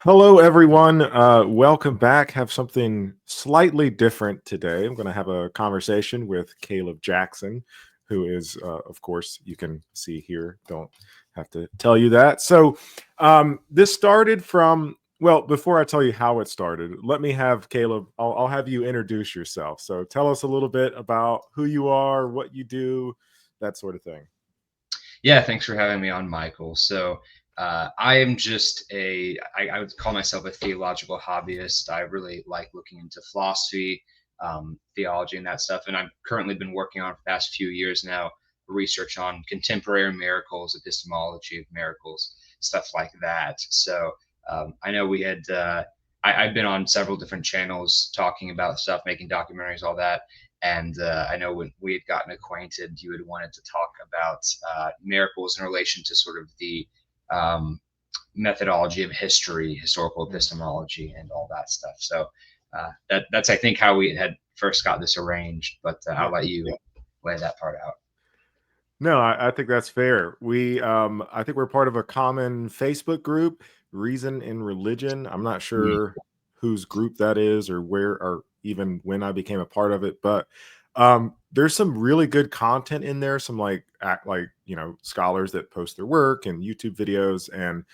Hello, everyone. Welcome back. Have something slightly different today. I'm going to have a conversation with Caleb Jackson, who is, of course, you can see here. Don't have to tell you that. This started from, well, before I tell you how it started, let me have Caleb, I'll have you introduce yourself. So tell us a little bit about who you are, what you do, that sort of thing. Yeah, thanks for having me on, Michael. I am just I would call myself a theological hobbyist. I really like looking into philosophy, theology, and that stuff. And I've currently been working on for the past few years now research on contemporary miracles, epistemology of miracles, stuff like that. I know I've been on several different channels talking about stuff, making documentaries, all that. I know when we had gotten acquainted, you had wanted to talk about miracles in relation to sort of the um, methodology of history, historical epistemology, and all that stuff. That's I think how we had first got this arranged. But I'll Yeah. let you lay that part out. No, I think that's fair. I think we're part of a common Facebook group, Reason in Religion. I'm not Mm. sure whose group that is or where or even when I became a part of it, but there's some really good content in there. Some scholars that post their work and YouTube videos, and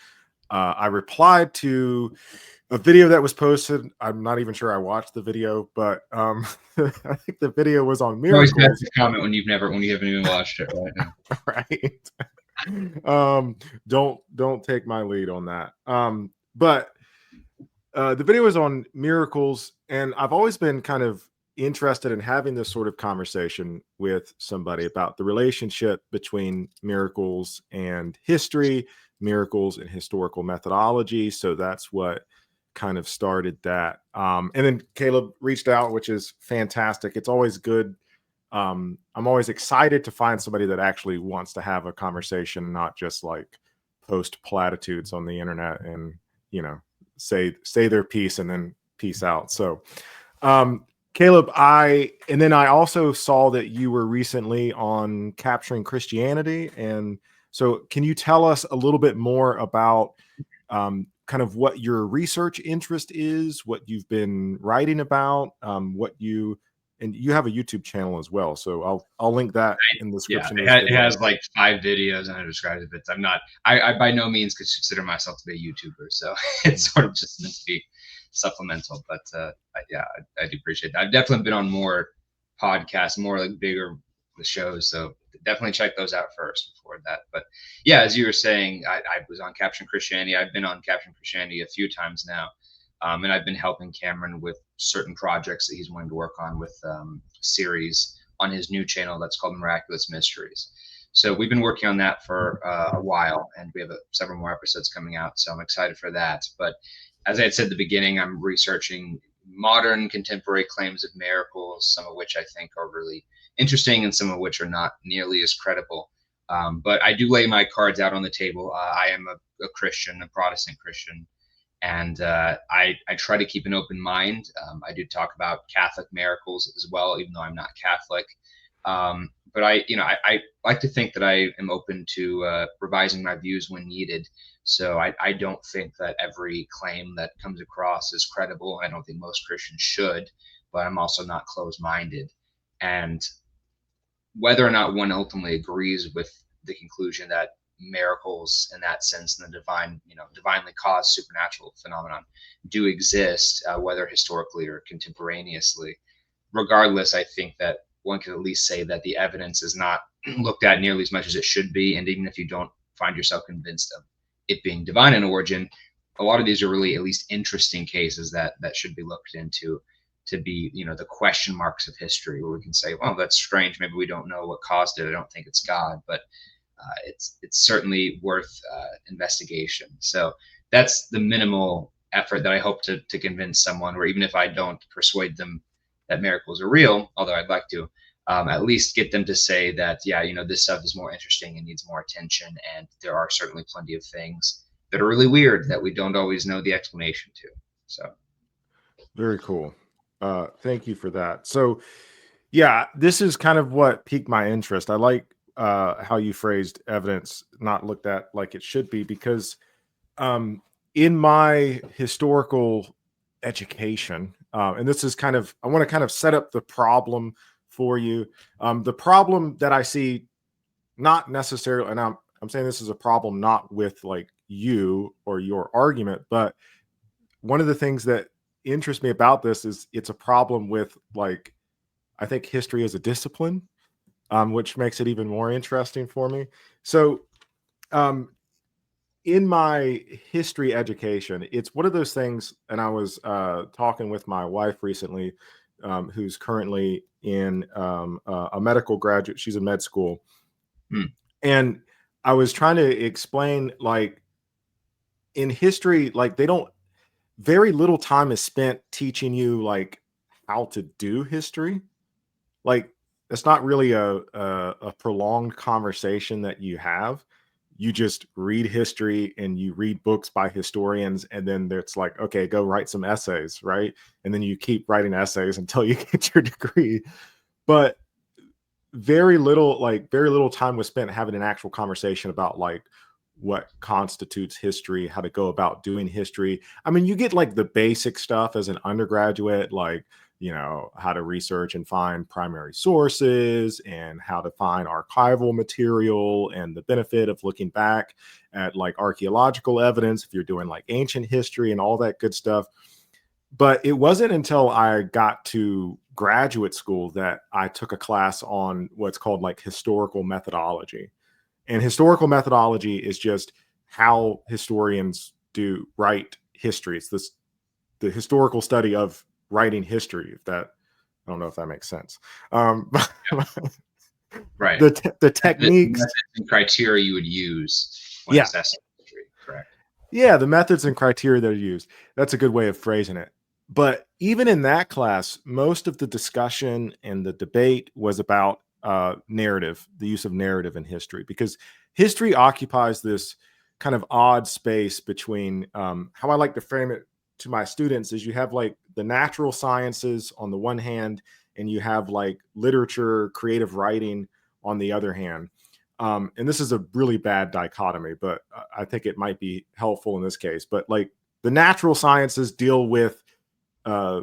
I replied to a video that was posted. I'm not even sure I watched the video, but I think the video was on It's always best miracles. to comment when you haven't even watched it, right? Yeah. Right. um don't take my lead on that. But the video is on miracles, and I've always been kind of interested in having this sort of conversation with somebody about the relationship between miracles and history, miracles and historical methodology. So that's what kind of started that. And then Caleb reached out, which is fantastic. It's always good. I'm always excited to find somebody that actually wants to have a conversation, not just like post platitudes on the internet and you know say their piece and then peace out. Um, Caleb, I also saw that you were recently on Capturing Christianity, and so can you tell us a little bit more about kind of what your research interest is, what you've been writing about, what you and you have a YouTube channel as well, so I'll link that in the Yeah, description of this it video. has like 5 videos, and I described it. But I'm not. I by no means consider myself to be a YouTuber, so it's sort of just meant to be supplemental. I do appreciate that. I've definitely been on more podcasts, more like bigger shows, so definitely check those out first before that. But yeah, as you were saying, I was on Capturing Christianity. I've been on Capturing Christianity a few times now, and I've been helping Cameron with certain projects that he's wanting to work on with series on his new channel that's called Miraculous Mysteries. So we've been working on that for a while, and we have several more episodes coming out. So I'm excited for that. But as I had said at the beginning, I'm researching modern contemporary claims of miracles, some of which I think are really interesting and some of which are not nearly as credible. But I do lay my cards out on the table. I am a Christian, a Protestant Christian, and I try to keep an open mind. I do talk about Catholic miracles as well, even though I'm not Catholic. But I like to think that I am open to revising my views when needed. So I don't think that every claim that comes across is credible. I don't think most Christians should, but I'm also not closed-minded. And whether or not one ultimately agrees with the conclusion that miracles in that sense and the divine, divinely caused supernatural phenomenon do exist, whether historically or contemporaneously. Regardless, I think that one could at least say that the evidence is not looked at nearly as much as it should be. And even if you don't find yourself convinced of it being divine in origin, a lot of these are really at least interesting cases that should be looked into to be, the question marks of history where we can say, well, that's strange. Maybe we don't know what caused it. I don't think it's God, but it's certainly worth investigation. So that's the minimal effort that I hope to convince someone, or even if I don't persuade them that miracles are real, although I'd like to, at least get them to say that, yeah, this stuff is more interesting and needs more attention. And there are certainly plenty of things that are really weird that we don't always know the explanation to. So, Very cool. Thank you for that. So, yeah, this is kind of what piqued my interest. I like how you phrased evidence not looked at like it should be because in my historical education, and this is kind of, I want to kind of set up the problem for you. The problem that I see, not necessarily, and I'm saying this is a problem not with like you or your argument, but one of the things that interests me about this is it's a problem with like, I think history as a discipline, which makes it even more interesting for me. So, um, in my history education, it's one of those things, and I was talking with my wife recently, who's currently in a medical graduate. She's in med school, Hmm. and I was trying to explain, like, in history, like they don't, very little time is spent teaching you like how to do history. Like, it's not really a prolonged conversation that you have. You just read history and you read books by historians, and then it's like, okay, go write some essays, right? And then you keep writing essays until you get your degree. But very little time was spent having an actual conversation about like what constitutes history, how to go about doing history. I mean, you get like the basic stuff as an undergraduate, like, how to research and find primary sources and how to find archival material and the benefit of looking back at like archaeological evidence if you're doing like ancient history and all that good stuff. But it wasn't until I got to graduate school that I took a class on what's called like historical methodology. And historical methodology is just how historians do write history. It's the historical study of writing history. If that, I don't know if that makes sense. Right. The The techniques, methods and criteria you would use when yeah, assessing history, correct? yeah, the methods and criteria that are used. That's a good way of phrasing it. But even in that class, most of the discussion and the debate was about narrative, the use of narrative in history, because history occupies this kind of odd space between, how I like to frame it to my students is, you have like the natural sciences on the one hand, and you have like literature, creative writing on the other hand. And this is a really bad dichotomy, but I think it might be helpful in this case. But like the natural sciences deal with uh,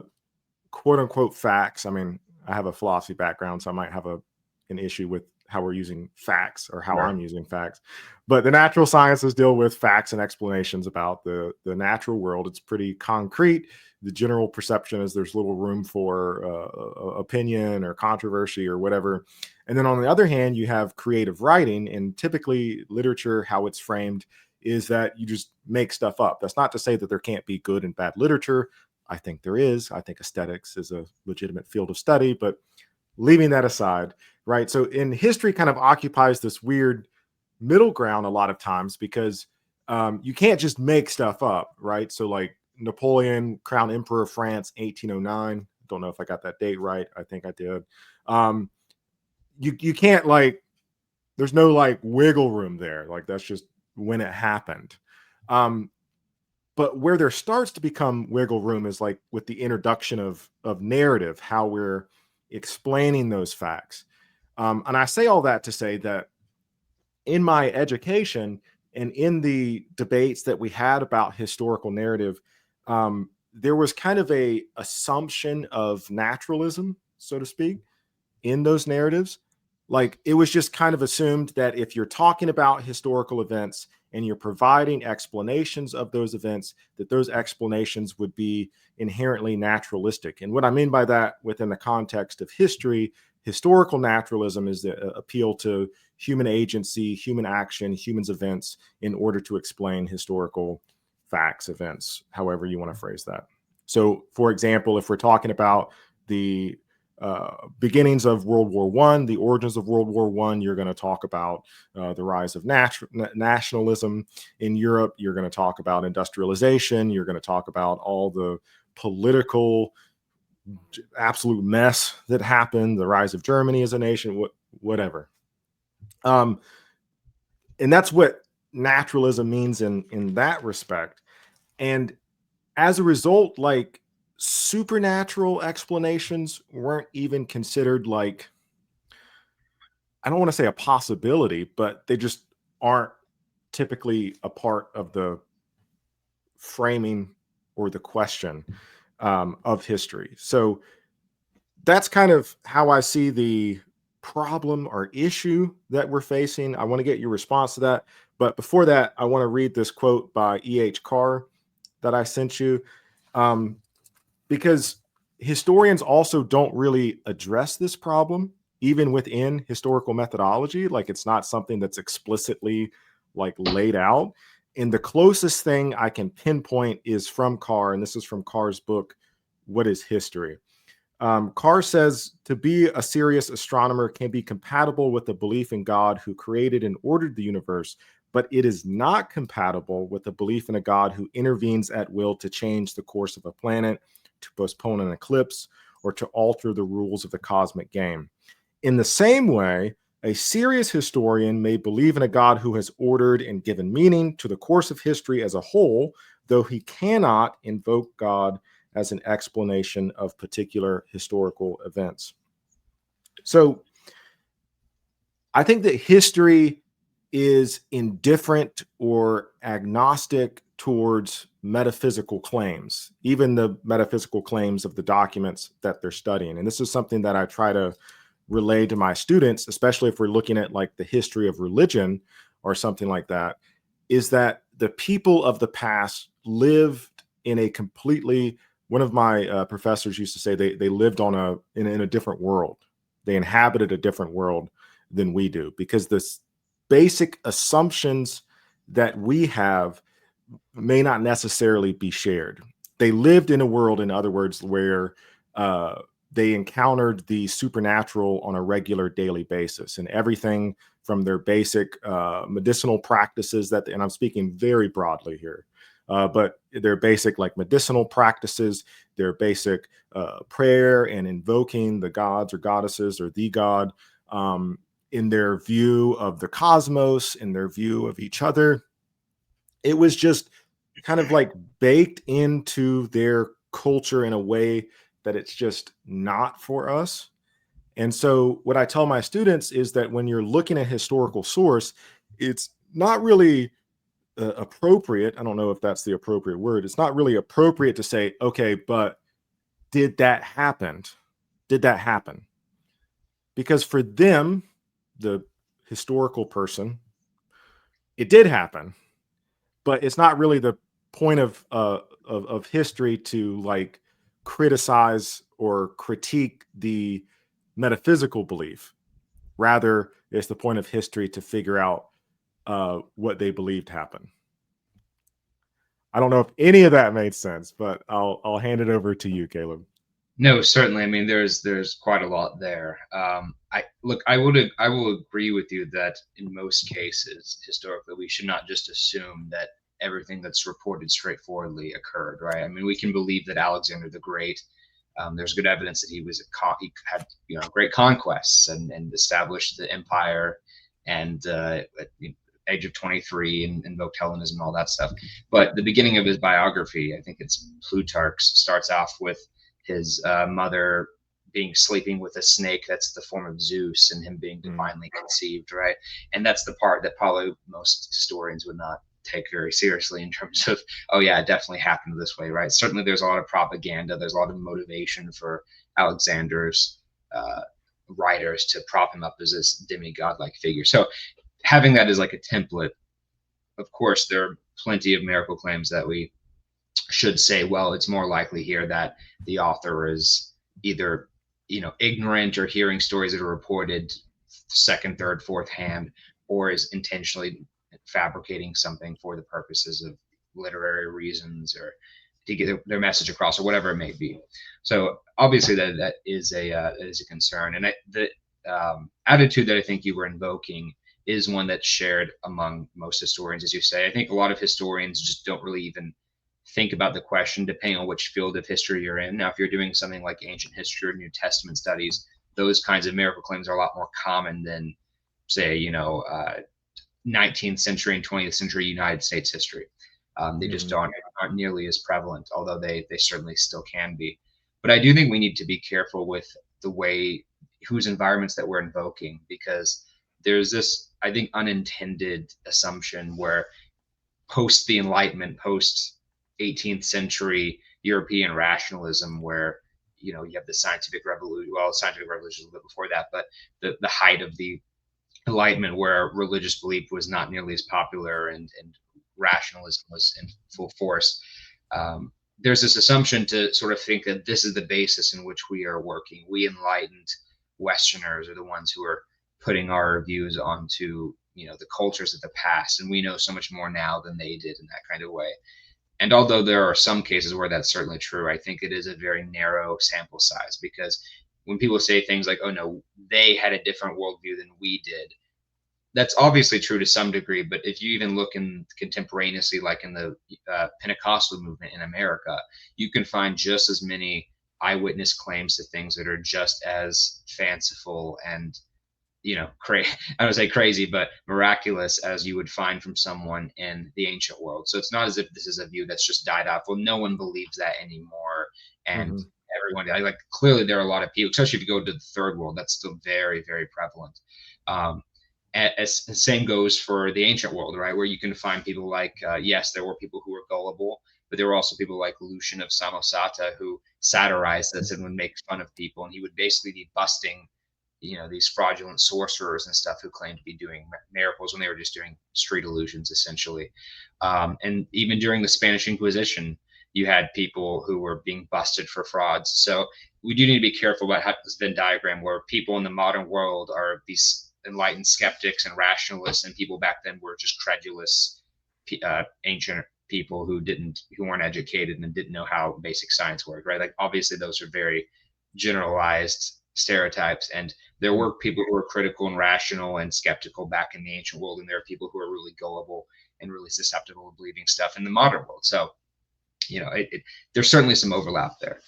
quote unquote facts. I mean, I have a philosophy background, so I might have an issue with how we're using facts or how Right. I'm using facts. But the natural sciences deal with facts and explanations about the natural world. It's pretty concrete. The general perception is there's little room for opinion or controversy or whatever. And then on the other hand, you have creative writing, and typically literature, how it's framed is that you just make stuff up. That's not to say that there can't be good and bad literature. I think there is. I think aesthetics is a legitimate field of study, but leaving that aside, right? So in history kind of occupies this weird middle ground a lot of times, because you can't just make stuff up, right? So like Napoleon, Crown Emperor of France, 1809. Don't know if I got that date right. I think I did. Um, you can't like, there's no like wiggle room there. Like that's just when it happened. Um, but where there starts to become wiggle room is like with the introduction of narrative, how we're explaining those facts. And I say all that to say that in my education and in the debates that we had about historical narrative, there was kind of a assumption of naturalism, so to speak, in those narratives. Like it was just kind of assumed that if you're talking about historical events and you're providing explanations of those events, that those explanations would be inherently naturalistic. And what I mean by that within the context of history, historical naturalism is the appeal to human agency, human action, humans' events in order to explain historical facts, events, however you want to phrase that. So, for example, if we're talking about the beginnings of World War One, the origins of World War One, you're going to talk about the rise of nationalism in Europe. You're going to talk about industrialization. You're going to talk about all the political absolute mess that happened, the rise of Germany as a nation, whatever. Um, and that's what naturalism means in that respect. And as a result, like supernatural explanations weren't even considered like, I don't want to say a possibility, but they just aren't typically a part of the framing or the question of history. So that's kind of how I see the problem or issue that we're facing. I want to get your response to that. But before that, I want to read this quote by E.H. Carr that I sent you, um, because historians also don't really address this problem, even within historical methodology. Like, it's not something that's explicitly like laid out. And the closest thing I can pinpoint is from Carr, and this is from Carr's book, What is History? Carr says to be a serious astronomer can be compatible with the belief in God who created and ordered the universe, but it is not compatible with the belief in a God who intervenes at will to change the course of a planet, to postpone an eclipse, or to alter the rules of the cosmic game. In the same way, a serious historian may believe in a God who has ordered and given meaning to the course of history as a whole, though he cannot invoke God as an explanation of particular historical events. So I think that history is indifferent or agnostic towards metaphysical claims, even the metaphysical claims of the documents that they're studying. And this is something that I try to relay to my students, especially if we're looking at like the history of religion or something like that, is that the people of the past lived in a completely, one of my professors used to say they lived on in a different world. They inhabited a different world than we do, because this basic assumptions that we have may not necessarily be shared. They lived in a world, in other words, where they encountered the supernatural on a regular daily basis, and everything from their basic medicinal practices and I'm speaking very broadly here, but their basic like medicinal practices, their basic prayer and invoking the gods or goddesses or the god, in their view of the cosmos, in their view of each other. It was just kind of like baked into their culture in a way that it's just not for us. And so what I tell my students is that when you're looking at historical source, it's not really appropriate. I don't know if that's the appropriate word. It's not really appropriate to say, okay, but did that happen? Did that happen? Because for them, the historical person, it did happen, but it's not really the point of history to like criticize or critique the metaphysical belief. Rather, it's the point of history to figure out what they believed happened. I don't know if any of that made sense, but I'll hand it over to you, Caleb. No, certainly. I mean, there's quite a lot there. I will agree with you that in most cases, historically, we should not just assume that everything that's reported straightforwardly occurred, right? I mean, we can believe that Alexander the Great. There's good evidence that he had great conquests and established the empire, and at the age of 23 and invoked Hellenism and all that stuff. But the beginning of his biography, I think it's Plutarch's, starts off with his mother being sleeping with a snake that's the form of Zeus, and him being divinely conceived, right? And that's the part that probably most historians would not take very seriously in terms of, oh yeah, it definitely happened this way, right? Certainly there's a lot of propaganda, there's a lot of motivation for Alexander's writers to prop him up as this demigod-like figure. So having that as like a template, of course, there are plenty of miracle claims that we should say, well, it's more likely here that the author is either ignorant or hearing stories that are reported second, third, fourth hand, or is intentionally fabricating something for the purposes of literary reasons or to get their message across or whatever it may be. So obviously that is a concern, and the attitude that I think you were invoking is one that's shared among most historians, as you say. I think a lot of historians just don't really even think about the question, depending on which field of history you're in. Now, if you're doing something like ancient history or New Testament studies, those kinds of miracle claims are a lot more common than, say, 19th century and 20th century United States history. They just aren't nearly as prevalent, although they certainly still can be. But I do think we need to be careful with the way, whose environments that we're invoking, because there's this, I think, unintended assumption where post the Enlightenment, post 18th century European rationalism, where you have the scientific revolution. Well, scientific revolution was a little bit before that, but the height of the Enlightenment, where religious belief was not nearly as popular, and rationalism was in full force. There's this assumption to sort of think that this is the basis in which we are working. We enlightened Westerners are the ones who are putting our views onto the cultures of the past, and we know so much more now than they did in that kind of way. And although there are some cases where that's certainly true, I think it is a very narrow sample size, because when people say things like, oh no, they had a different worldview than we did, that's obviously true to some degree. But if you even look in contemporaneously, like in the Pentecostal movement in America, you can find just as many eyewitness claims to things that are just as fanciful and I don't say crazy, but miraculous as you would find from someone in the ancient world. So it's not as if this is a view that's just died off. Well, no one believes that anymore, and Hmm. everyone like clearly there are a lot of people, especially if you go to the third world, that's still very, very prevalent. Um, as the same goes for the ancient world, right? Where you can find people like, yes, there were people who were gullible, but there were also people like Lucian of Samosata who satirized this and would make fun of people, and he would basically be busting these fraudulent sorcerers and stuff who claimed to be doing miracles when they were just doing street illusions, essentially. And even during the Spanish Inquisition, you had people who were being busted for frauds. So we do need to be careful about how this Venn diagram, where people in the modern world are these enlightened skeptics and rationalists, and people back then were just credulous ancient people who weren't educated and didn't know how basic science worked, right? Like obviously those are very generalized stereotypes, and there were people who were critical and rational and skeptical back in the ancient world, and there are people who are really gullible and really susceptible to believing stuff in the modern world. So there's certainly some overlap there,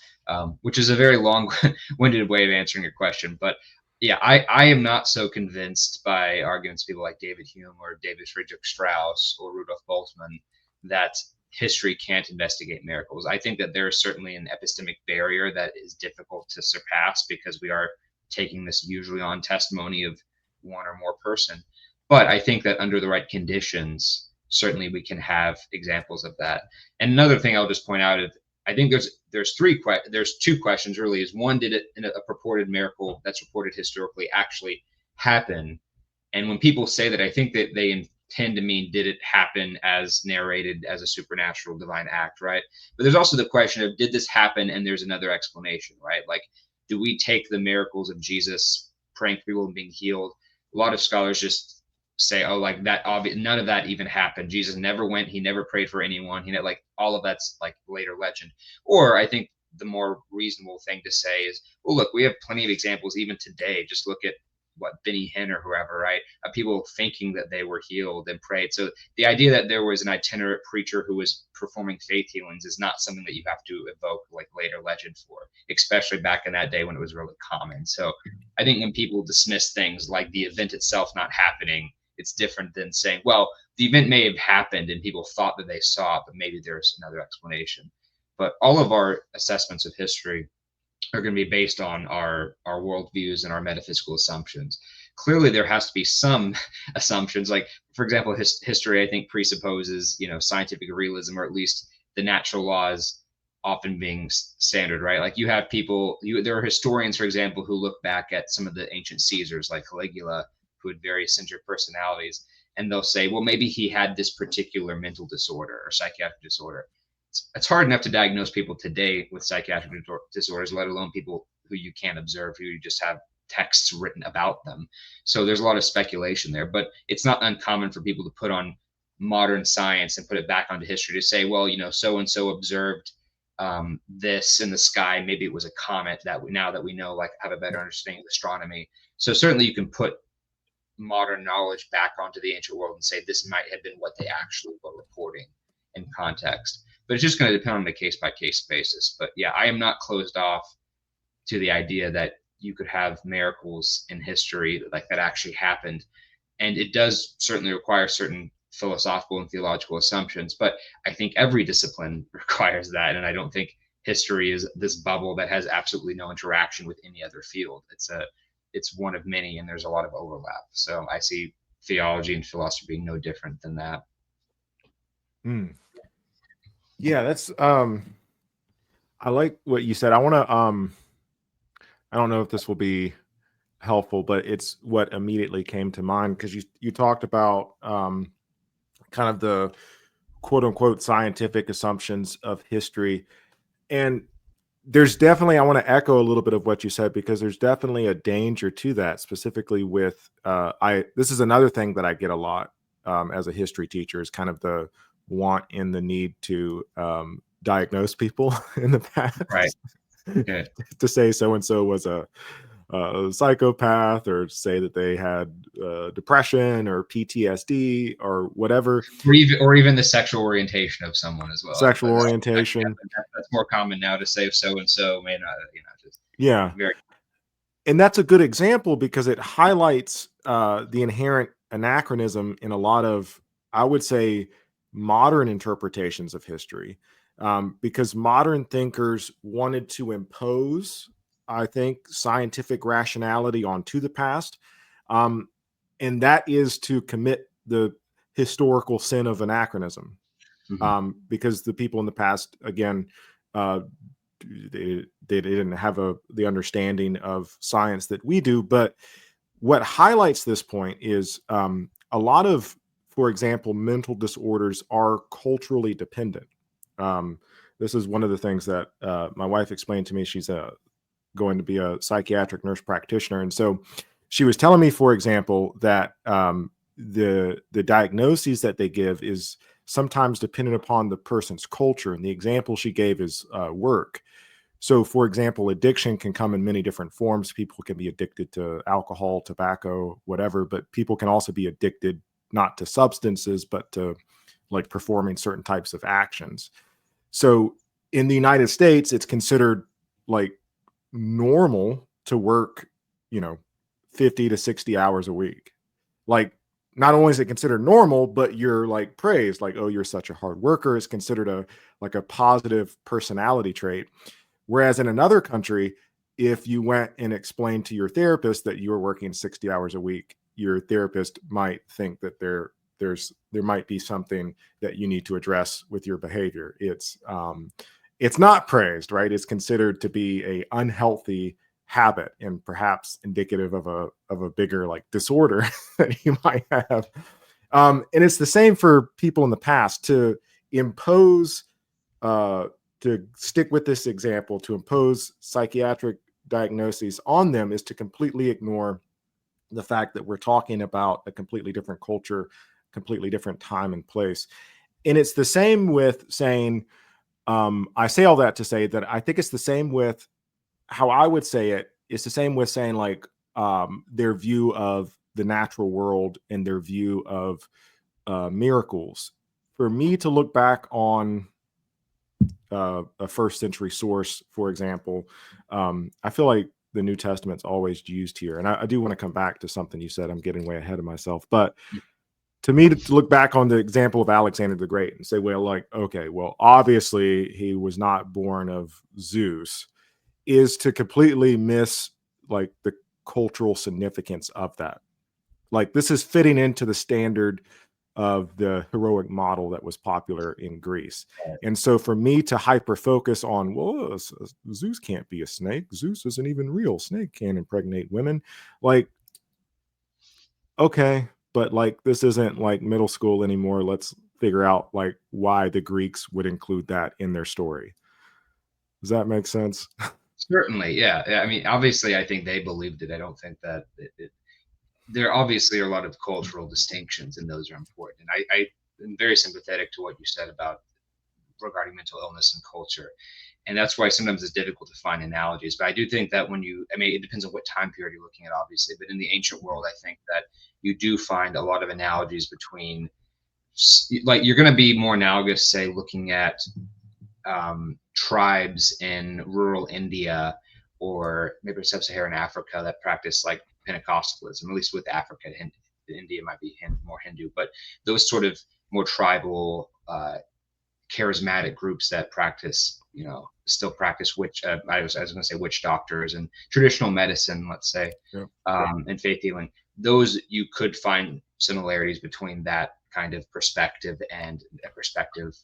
which is a very long-winded way of answering your question. But yeah, I am not so convinced by arguments of people like David Hume or David Friedrich Strauss or Rudolf Boltzmann that history can't investigate miracles. I think that there is certainly an epistemic barrier that is difficult to surpass, because we are taking this usually on testimony of one or more person. But I think that under the right conditions, certainly we can have examples of that. And another thing I'll just point out is, I think there's two questions really. Is one, did a purported miracle that's reported historically actually happen? And when people say that, I think that they intend to mean, did it happen as narrated as a supernatural divine act, right? But there's also the question of, did this happen and there's another explanation, right? Like, do we take the miracles of Jesus praying for people and being healed? A lot of scholars just say, oh, like that, none of that even happened. Jesus never went, he never prayed for anyone. Like all of that's like later legend. Or I think the more reasonable thing to say is, well, look, we have plenty of examples even today. Just look at what Benny Hinn or whoever, right? People thinking that they were healed and prayed. So the idea that there was an itinerant preacher who was performing faith healings is not something that you have to evoke like later legend for, especially back in that day when it was really common. So I think when people dismiss things like the event itself not happening, it's different than saying, well, the event may have happened and people thought that they saw it, but maybe there's another explanation. But all of our assessments of history are going to be based on our worldviews and our metaphysical assumptions. Clearly, there has to be some assumptions. Like, for example, history, I think, presupposes scientific realism, or at least the natural laws often being standard, right? Like you have people, there are historians, for example, who look back at some of the ancient Caesars, like Caligula, who had very eccentric personalities, and they'll say, well, maybe he had this particular mental disorder or psychiatric disorder. It's hard enough to diagnose people today with psychiatric disorders, let alone people who you can't observe, who you just have texts written about them. So there's a lot of speculation there, but it's not uncommon for people to put on modern science and put it back onto history to say, well, so and so observed this in the sky. Maybe it was a comet. Now that we know, like, have a better understanding of astronomy. So certainly you can put modern knowledge back onto the ancient world and say this might have been what they actually were reporting in context. But it's just going to depend on the case by case basis. But yeah, I am not closed off to the idea that you could have miracles in history like that actually happened. And it does certainly require certain philosophical and theological assumptions. But I think every discipline requires that. And I don't think history is this bubble that has absolutely no interaction with any other field. It's one of many, and there's a lot of overlap. So I see theology and philosophy being no different than that. Hmm. Yeah, that's I like what you said. I don't know if this will be helpful, but it's what immediately came to mind because you talked about kind of the quote unquote scientific assumptions of history. And there's definitely, I want to echo a little bit of what you said because there's definitely a danger to that, specifically with this is another thing that I get a lot as a history teacher is kind of the want and the need to diagnose people in the Right. past Yeah. to say so and so was a psychopath or say that they had depression or PTSD or whatever Or even the sexual orientation of someone as well. sexual orientation. That's more common now to say so and so may not, just Yeah. very And that's a good example because it highlights the inherent anachronism in a lot of, I would say, modern interpretations of history. Because modern thinkers wanted to impose, I think, scientific rationality onto the past. Um, and that is to commit the historical sin of anachronism. mhm. Because the people in the past, again, uh, they didn't have the understanding of science that we do. But what highlights this point is a lot of, for example, mental disorders are culturally dependent. Um, this is one of the things that my wife explained to me. She's going to be a psychiatric nurse practitioner, and so she was telling me, for example, that the diagnoses that they give is sometimes dependent upon the person's culture. And the example she gave is work. So, for example, addiction can come in many different forms. People can be addicted to alcohol, tobacco, whatever, but people can also be addicted not to substances, but to like performing certain types of actions. So, in the United States, it's considered like normal to work, you know, 50 to 60 hours a week. Like, not only is it considered normal, but you're like praised, like, oh, you're such a hard worker. It's considered a like a positive personality trait. Whereas in another country, if you went and explained to your therapist that you were working 60 hours a week, your therapist might think that there might be something that you need to address with your behavior. It's not praised, right? It's considered to be a unhealthy habit and perhaps indicative of a bigger like disorder that you might have. And it's the same for people in the past to impose uh, to stick with this example, to impose psychiatric diagnoses on them is to completely ignore the fact that we're talking about a completely different culture, completely different time and place. And it's the same with saying, I say all that to say that I think it's the same with how I would say it. It's the same with saying like their view of the natural world and their view of miracles. For me to look back on a first century source, for example, I feel like the New Testament's always used here. And I do want to come back to something you said. I'm getting way ahead of myself. But to me, to look back on the example of Alexander the Great and say, well, like, okay, well, obviously he was not born of Zeus, is to completely miss like the cultural significance of that. Like, this is fitting into the standard of the heroic model that was popular in Greece. And so for me to hyper focus on, well, Zeus can't be a snake. Zeus isn't even real. Snake can't impregnate women. Like, okay, but like this isn't like middle school anymore. Let's figure out like why the Greeks would include that in their story. Does that make sense? Certainly, yeah. I mean, obviously, I think they believed it. I don't think that there obviously are a lot of cultural distinctions, and those are important. And I am very sympathetic to what you said about regarding mental illness and culture. And that's why sometimes it's difficult to find analogies. But I do think that I mean, it depends on what time period you're looking at, obviously. But in the ancient world, I think that you do find a lot of analogies between, like, you're going to be more analogous, say, looking at tribes in rural India or maybe sub-Saharan Africa that practice like Pentecostalism, at least with Africa. India might be more Hindu, but those sort of more tribal, charismatic groups that practice, still practice I was going to say witch doctors and traditional medicine, let's say, Yeah. and faith healing. Those you could find similarities between that kind of perspective and a perspective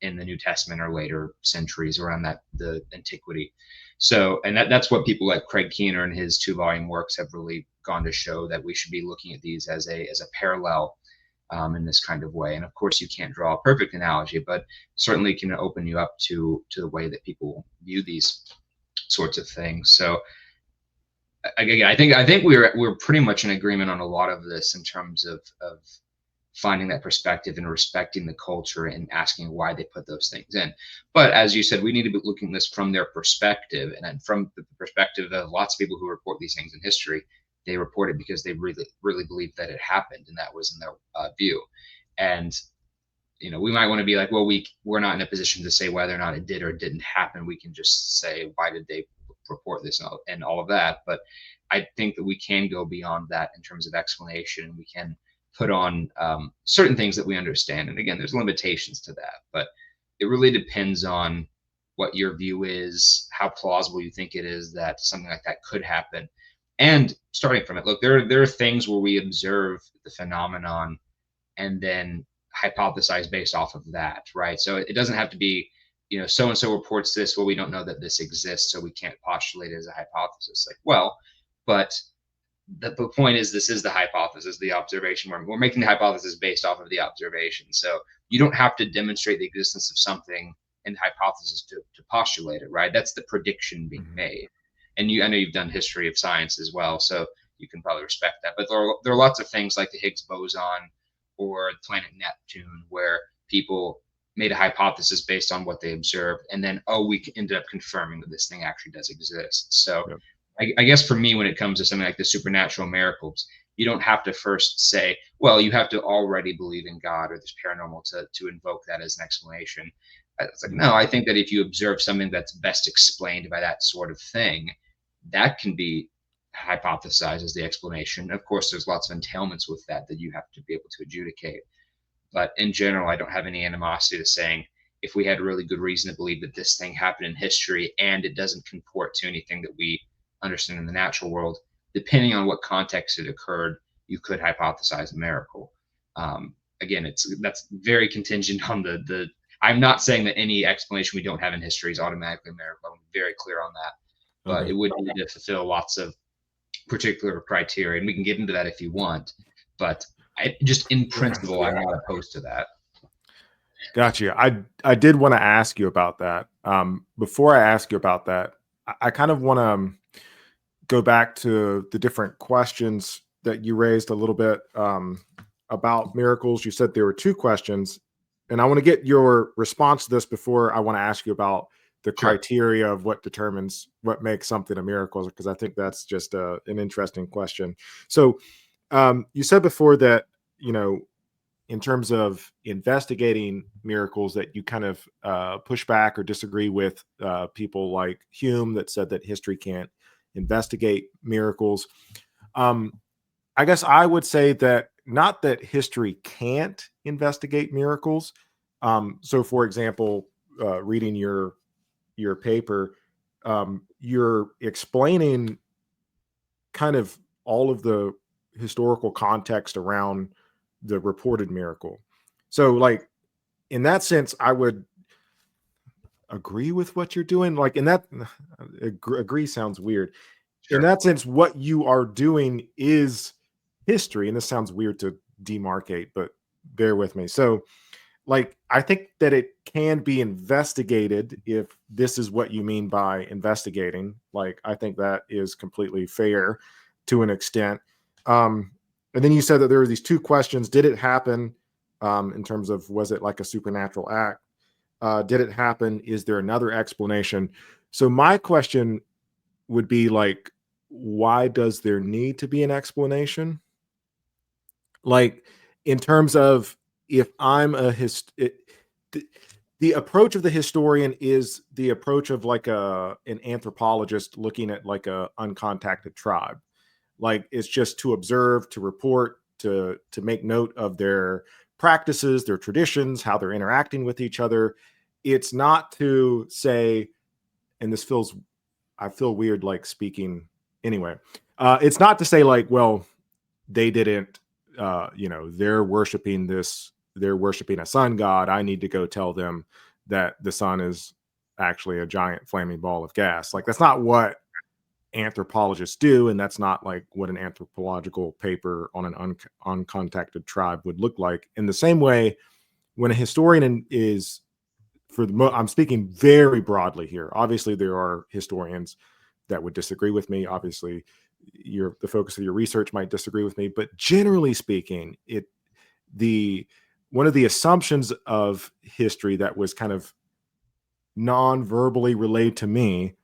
in the New Testament or later centuries around the antiquity. So, and that's what people like Craig Keener and his 2-volume works have really gone to show, that we should be looking at these as a parallel in this kind of way. And of course, you can't draw a perfect analogy, but certainly can open you up to the way that people view these sorts of things. So again, I think we're pretty much in agreement on a lot of this in terms of finding that perspective and respecting the culture and asking why they put those things in. But as you said, we need to be looking at this from their perspective, and then from the perspective of lots of people who report these things in history. They report it because they really believe that it happened, and that was in their view. And we might want to be like, well, we're not in a position to say whether or not it did or didn't happen. We can just say, why did they report this and all of that? But I think that we can go beyond that in terms of explanation, and we can put on certain things that we understand. And again, there's limitations to that, but it really depends on what your view is, how plausible you think it is that something like that could happen. And starting from it, look, there are things where we observe the phenomenon and then hypothesize based off of that, right? So it doesn't have to be, so and so reports this. Well, we don't know that this exists, so we can't postulate it as a hypothesis. Like, well, but the point is, this is the hypothesis, the observation. We're making the hypothesis based off of the observation. So you don't have to demonstrate the existence of something in the hypothesis to postulate it, right? That's the prediction being made. And I know you've done history of science as well, so you can probably respect that. But there are lots of things like the Higgs boson or the planet Neptune where people made a hypothesis based on what they observed, and then, we ended up confirming that this thing actually does exist. So yep. I guess for me, when it comes to something like the supernatural miracles, you don't have to first say, well, you have to already believe in God or this paranormal to invoke that as an explanation. It's like, no, I think that if you observe something that's best explained by that sort of thing, that can be hypothesized as the explanation. Of course, there's lots of entailments with that you have to be able to adjudicate. But in general, I don't have any animosity to saying, if we had really good reason to believe that this thing happened in history and it doesn't comport to anything that we understand in the natural world, depending on what context it occurred, you could hypothesize a miracle. Again, that's very contingent on the I'm not saying that any explanation we don't have in history is automatically a miracle. I'm very clear on that. But okay. It would need to fulfill lots of particular criteria, and we can get into that if you want. But just in principle, I'm not opposed to that. Gotcha. I did want to ask you about that. Before I ask you about that, I kind of want to go back to the different questions that you raised a little bit about miracles. You said there were 2 questions, and I want to get your response to this before I want to ask you about the criteria of what determines what makes something a miracle, because I think that's just an interesting question. So you said before that, in terms of investigating miracles, that you kind of push back or disagree with people like Hume that said that history can't investigate miracles. I guess I would say that not that history can't investigate miracles. So, for example, reading your paper, you're explaining kind of all of the historical context around the reported miracle. So, like, in that sense, I would agree with what you're doing. Like, in that, agree sounds weird. Sure. In that sense, what you are doing is history, and this sounds weird to demarcate, but bear with me. So, like, I think that it can be investigated if this is what you mean by investigating. Like, I think that is completely fair to an extent. And then you said that there were these 2 questions. Did it happen in terms of, was it like a supernatural act? Did it happen? Is there another explanation? So my question would be like, why does there need to be an explanation? Like, in terms of, if I'm the approach of the historian is the approach of like an anthropologist looking at like a uncontacted tribe. Like, it's just to observe, to report, to make note of their practices, their traditions, how they're interacting with each other. It's not to say, and I feel weird like speaking anyway. It's not to say like, well, they didn't, they're worshiping a sun god. I need to go tell them that the sun is actually a giant flaming ball of gas. Like, that's not what anthropologists do, and that's not like what an anthropological paper on an uncontacted tribe would look like. In the same way, when a historian is, I'm speaking very broadly here. Obviously, there are historians that would disagree with me. Obviously, the focus of your research might disagree with me, but generally speaking, the one of the assumptions of history that was kind of non-verbally relayed to me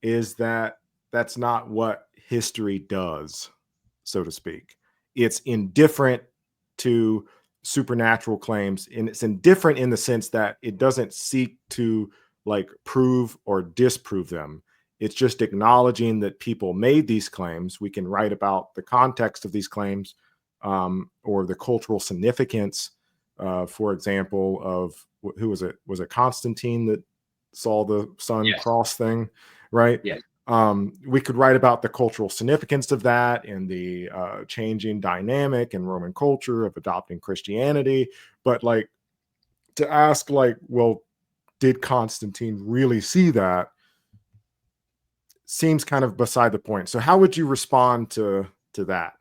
is that that's not what history does, so to speak. It's indifferent to supernatural claims, and it's indifferent in the sense that it doesn't seek to like prove or disprove them. It's just acknowledging that people made these claims. We can write about the context of these claims, or the cultural significance. For example, of who was it? Was it Constantine that saw the sun Yes. cross thing, right? Yes. We could write about the cultural significance of that and the changing dynamic in Roman culture of adopting Christianity. But like, to ask like, well, did Constantine really see that, seems kind of beside the point. So how would you respond to that?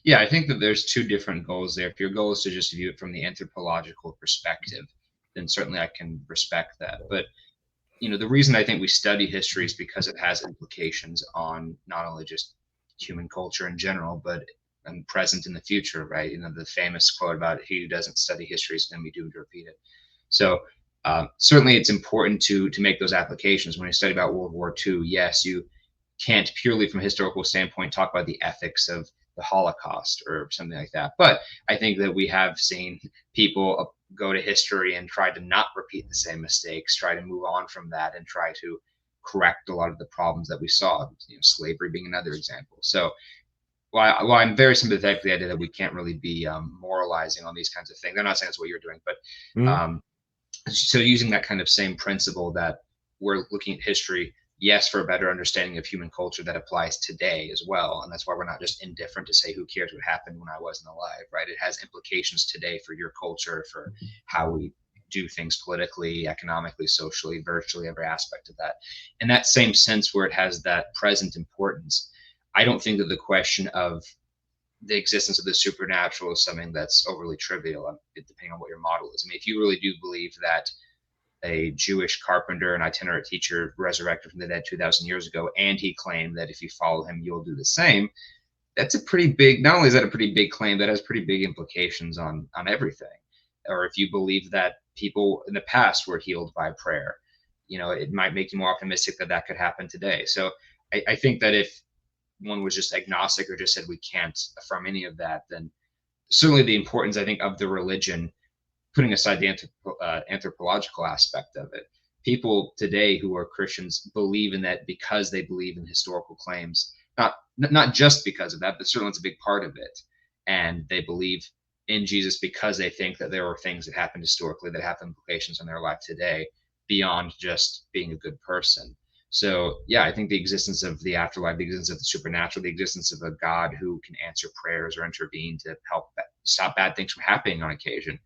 Yeah, I think that there's two different goals there. If your goal is to just view it from the anthropological perspective, then certainly I can respect that. But the reason I think we study history is because it has implications on not only just human culture in general, but present in the future, right? The famous quote about he who doesn't study history is going to be doomed to repeat it. So certainly it's important to make those applications. When you study about World War II, yes, you can't purely from a historical standpoint talk about the ethics of the Holocaust or something like that. But I think that we have seen people go to history and try to not repeat the same mistakes, try to move on from that, and try to correct a lot of the problems that we saw. Slavery being another example. So while I'm very sympathetic to the idea that we can't really be moralizing on these kinds of things, I'm not saying that's what you're doing, but so using that kind of same principle that we're looking at history, yes, for a better understanding of human culture that applies today as well. And that's why we're not just indifferent to say, who cares what happened when I wasn't alive, right? It has implications today for your culture, for how we do things politically, economically, socially, virtually every aspect of that. In that same sense where it has that present importance, I don't think that the question of the existence of the supernatural is something that's overly trivial, depending on what your model is. I mean, if you really do believe that a Jewish carpenter and itinerant teacher resurrected from the dead 2,000 years ago, and he claimed that if you follow him, you'll do the same, that's a pretty big, not only is that a pretty big claim, that has pretty big implications on everything. Or if you believe that people in the past were healed by prayer, it might make you more optimistic that that could happen today. So I think that if one was just agnostic or just said we can't affirm any of that, then certainly the importance, I think, of the religion, putting aside the anthropological aspect of it, people today who are Christians believe in that because they believe in historical claims, not just because of that, but certainly it's a big part of it. And they believe in Jesus because they think that there are things that happened historically that have implications on their life today beyond just being a good person. So yeah, I think the existence of the afterlife, the existence of the supernatural, the existence of a God who can answer prayers or intervene to help stop bad things from happening on occasion,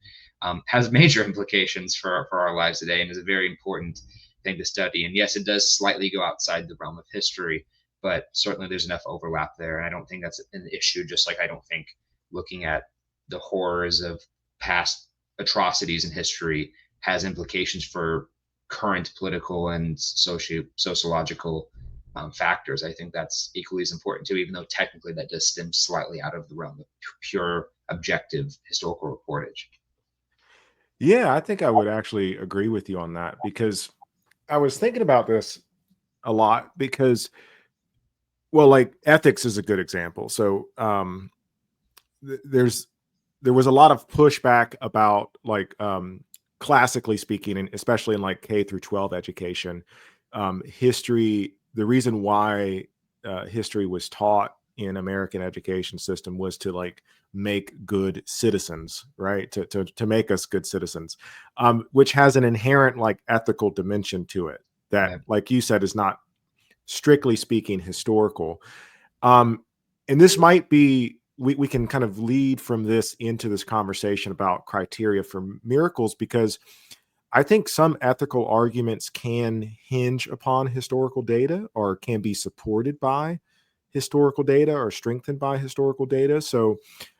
has major implications for our lives today, and is a very important thing to study. And yes, it does slightly go outside the realm of history, but certainly there's enough overlap there. And I don't think that's an issue, just like I don't think looking at the horrors of past atrocities in history has implications for current political and sociological factors. I think that's equally as important too, even though technically that does stem slightly out of the realm of pure objective historical reportage. Yeah, I think I would actually agree with you on that, because I was thinking about this a lot because, well, like ethics is a good example. So there was a lot of pushback about like classically speaking, and especially in like K through 12 education, history. The reason why history was taught in American education system was to like make good citizens, right? To make us good citizens, which has an inherent like ethical dimension to it that, Yeah. like you said, is not strictly speaking historical. And this might be, we can kind of lead from this into this conversation about criteria for miracles, because I think some ethical arguments can hinge upon historical data or can be supported by historical data or strengthened by historical data. So,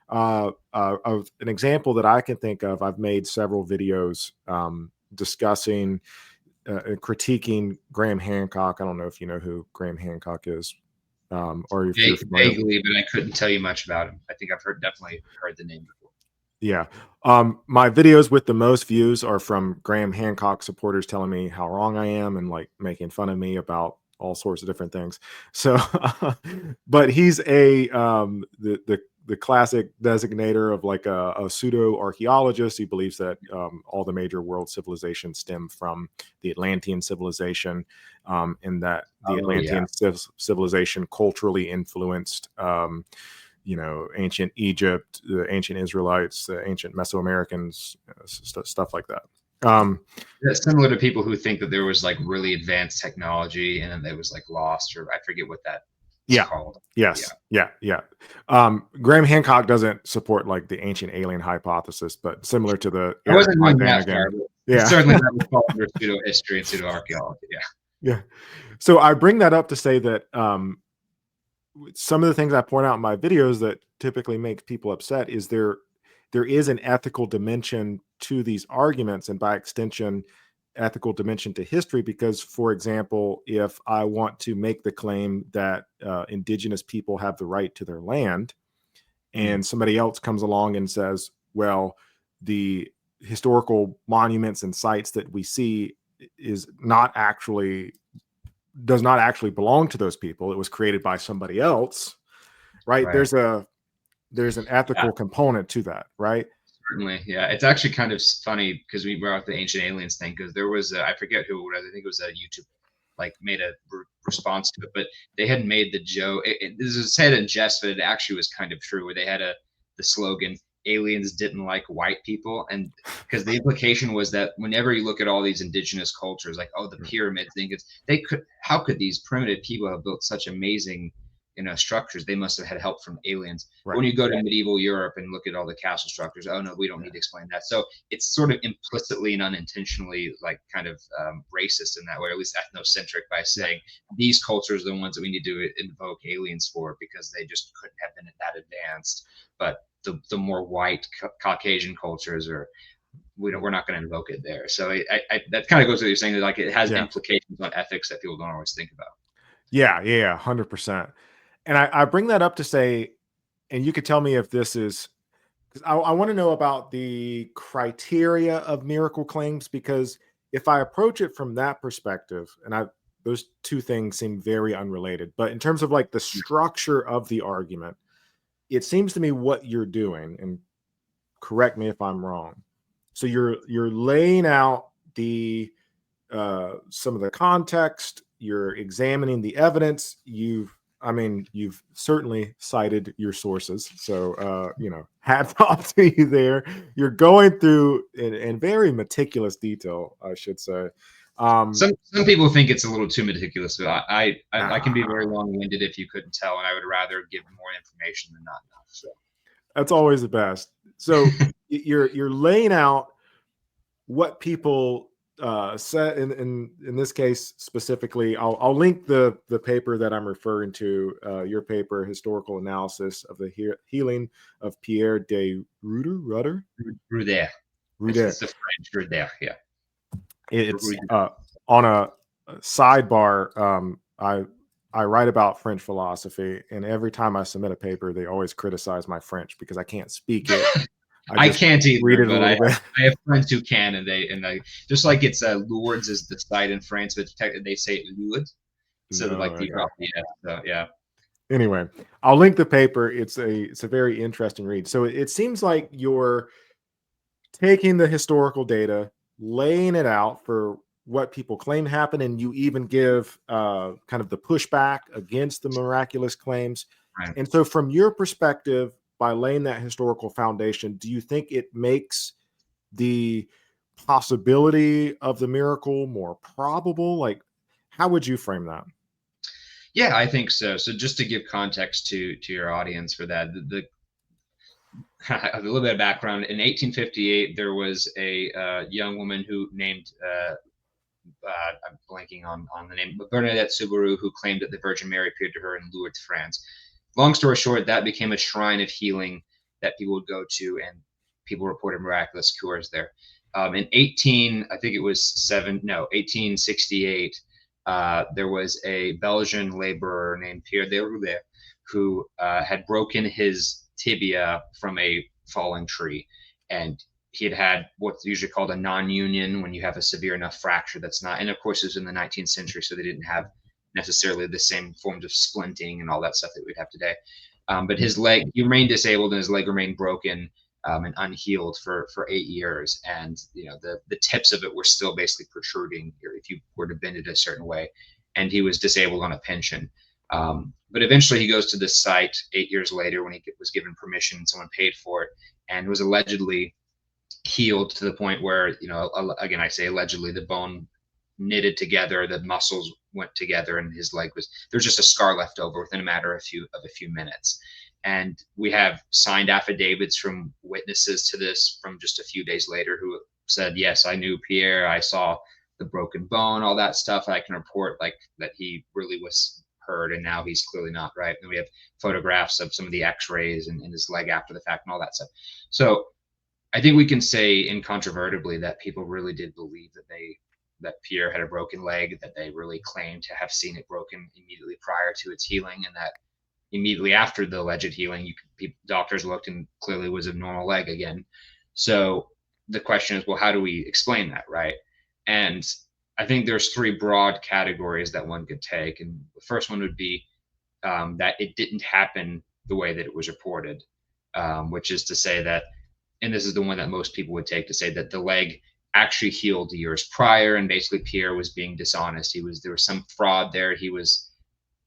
of an example that I can think of, I've made several videos discussing and critiquing Graham Hancock. I don't know if you know who Graham Hancock is, or if you're familiar. Vaguely, but I couldn't tell you much about him. I think I've definitely heard the name before. Yeah. My videos with the most views are from Graham Hancock supporters telling me how wrong I am and like making fun of me about all sorts of different things. So, but he's the classic designator of like a pseudo archaeologist. He believes that all the major world civilizations stem from the Atlantean civilization, and that the Oh yeah. Atlantean civilization culturally influenced ancient Egypt, the ancient Israelites, the ancient Mesoamericans, stuff like that. That's similar to people who think that there was like really advanced technology and then it was like lost, or I forget what that is Yeah. called. Yes. Yeah. Graham Hancock doesn't support like the ancient alien hypothesis, but similar to the I wasn't going thing that again. far, but Yeah. certainly that would fall under pseudo history and pseudo archaeology. Yeah. Yeah. So I bring that up to say that some of the things I point out in my videos that typically makes people upset is there is an ethical dimension to these arguments, and by extension ethical dimension to history, because for example, if I want to make the claim that indigenous people have the right to their land, and somebody else comes along and says, well, the historical monuments and sites that we see is not actually does not actually belong to those people, it was created by somebody else, right? Right. There's an ethical component to that, right? Certainly, yeah. It's actually kind of funny because we brought up the ancient aliens thing, because there was I forget who it was. I think it was a YouTube like made a response to it, but they had made the joke. This was said in jest, but it actually was kind of true. Where they had the slogan, "Aliens didn't like white people," and because the implication was that whenever you look at all these indigenous cultures, like the pyramids, how could these primitive people have built such amazing structures? They must have had help from aliens. Right. When you go to medieval Europe and look at all the castle structures, oh no, we don't need to explain that. So it's sort of implicitly and unintentionally like kind of racist in that way, or at least ethnocentric, by saying these cultures are the ones that we need to invoke aliens for because they just couldn't have been that advanced. But the more white Caucasian cultures we're not going to invoke it there. So that kind of goes to what you're saying, that like it has implications on ethics that people don't always think about. Yeah, 100%. And I bring that up to say, and you could tell me if this is, because I want to know about the criteria of miracle claims, because if I approach it from that perspective, and those two things seem very unrelated, but in terms of like the structure of the argument, it seems to me what you're doing, and correct me if I'm wrong. So you're laying out the some of the context, you're examining the evidence, you've certainly cited your sources. So, hats off to you there. You're going through in very meticulous detail, I should say. Some people think it's a little too meticulous, but I can be very long-winded if you couldn't tell, and I would rather give more information than not enough. So that's always the best. So you're laying out what people said in this case specifically. I'll link the paper that I'm referring to, your paper, Historical Analysis of the Healing of Pierre de Rudder. It's the French Rudder, yeah. It's on a sidebar. I write about French philosophy, and every time I submit a paper, they always criticize my French because I can't speak it. I can't either, but I have friends who can, and they just like it's Lourdes is the site in France, but they say it Lourdes instead of like people. So yeah. Anyway, I'll link the paper. It's a very interesting read. So it seems like you're taking the historical data, laying it out for what people claim happened, and you even give kind of the pushback against the miraculous claims. Right. And so from your perspective, by laying that historical foundation, do you think it makes the possibility of the miracle more probable? Like, how would you frame that? Yeah, I think so. So just to give context to your audience for that, a little bit of background. In 1858, there was a young woman who named I'm blanking on the name, but Bernadette Subaru, who claimed that the Virgin Mary appeared to her in Lourdes, France. Long story short, that became a shrine of healing that people would go to, and people reported miraculous cures there. In I think it was 1868, there was a Belgian laborer named Pierre de Roulet who had broken his tibia from a falling tree, and he had what's usually called a non-union, when you have a severe enough fracture that's not, and of course it was in the 19th century, so they didn't have necessarily the same forms of splinting and all that stuff that we'd have today. But his leg, he remained disabled, and his leg remained broken and unhealed for 8 years. And the tips of it were still basically protruding if you were to bend it a certain way. And he was disabled on a pension. But eventually he goes to this site 8 years later when he was given permission, someone paid for it, and was allegedly healed to the point where, again, I say allegedly, the bone knitted together, the muscles went together, and his leg there's just a scar left over within a matter of a few minutes. And we have signed affidavits from witnesses to this from just a few days later who said, yes, I knew Pierre, I saw the broken bone, all that stuff. I can report like that he really was hurt, and now he's clearly not, right? And we have photographs of some of the x-rays and his leg after the fact and all that stuff. So I think we can say incontrovertibly that people really did believe that Pierre had a broken leg, that they really claimed to have seen it broken immediately prior to its healing, and that immediately after the alleged healing, doctors looked and clearly was a normal leg again. So the question is, well, how do we explain that, right? And I think there's three broad categories that one could take, and the first one would be that it didn't happen the way that it was reported, which is to say that, and this is the one that most people would take, to say that the leg actually healed years prior, and basically Pierre was being dishonest. There was some fraud there. He was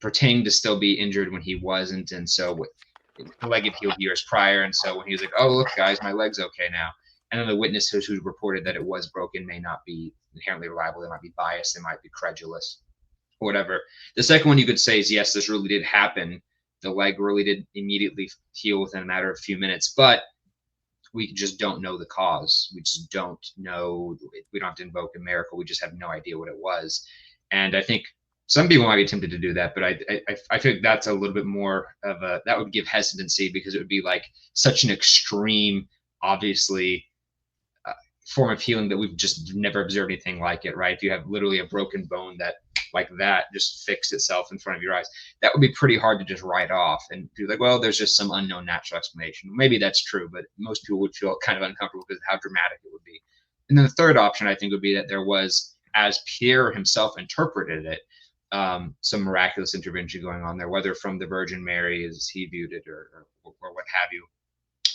pretending to still be injured when he wasn't, and so the leg had healed years prior, and so when he was like, "Oh, look, guys, my leg's okay now," and then the witnesses who reported that it was broken may not be inherently reliable. They might be biased. They might be credulous, or whatever. The second one you could say is, yes, this really did happen. The leg really did immediately heal within a matter of a few minutes, but we just don't know the cause. We just don't know. We don't have to invoke a miracle. We just have no idea what it was. And I think some people might be tempted to do that, but I think that's a little bit more of that would give hesitancy, because it would be like such an extreme, obviously, form of healing that we've just never observed anything like it, right? If you have literally a broken bone that just fixed itself in front of your eyes, that would be pretty hard to just write off and be like, well, there's just some unknown natural explanation. Maybe that's true, but most people would feel kind of uncomfortable because of how dramatic it would be. And then the third option, I think, would be that there was, as Pierre himself interpreted it, some miraculous intervention going on there, whether from the Virgin Mary as he viewed it, or what have you.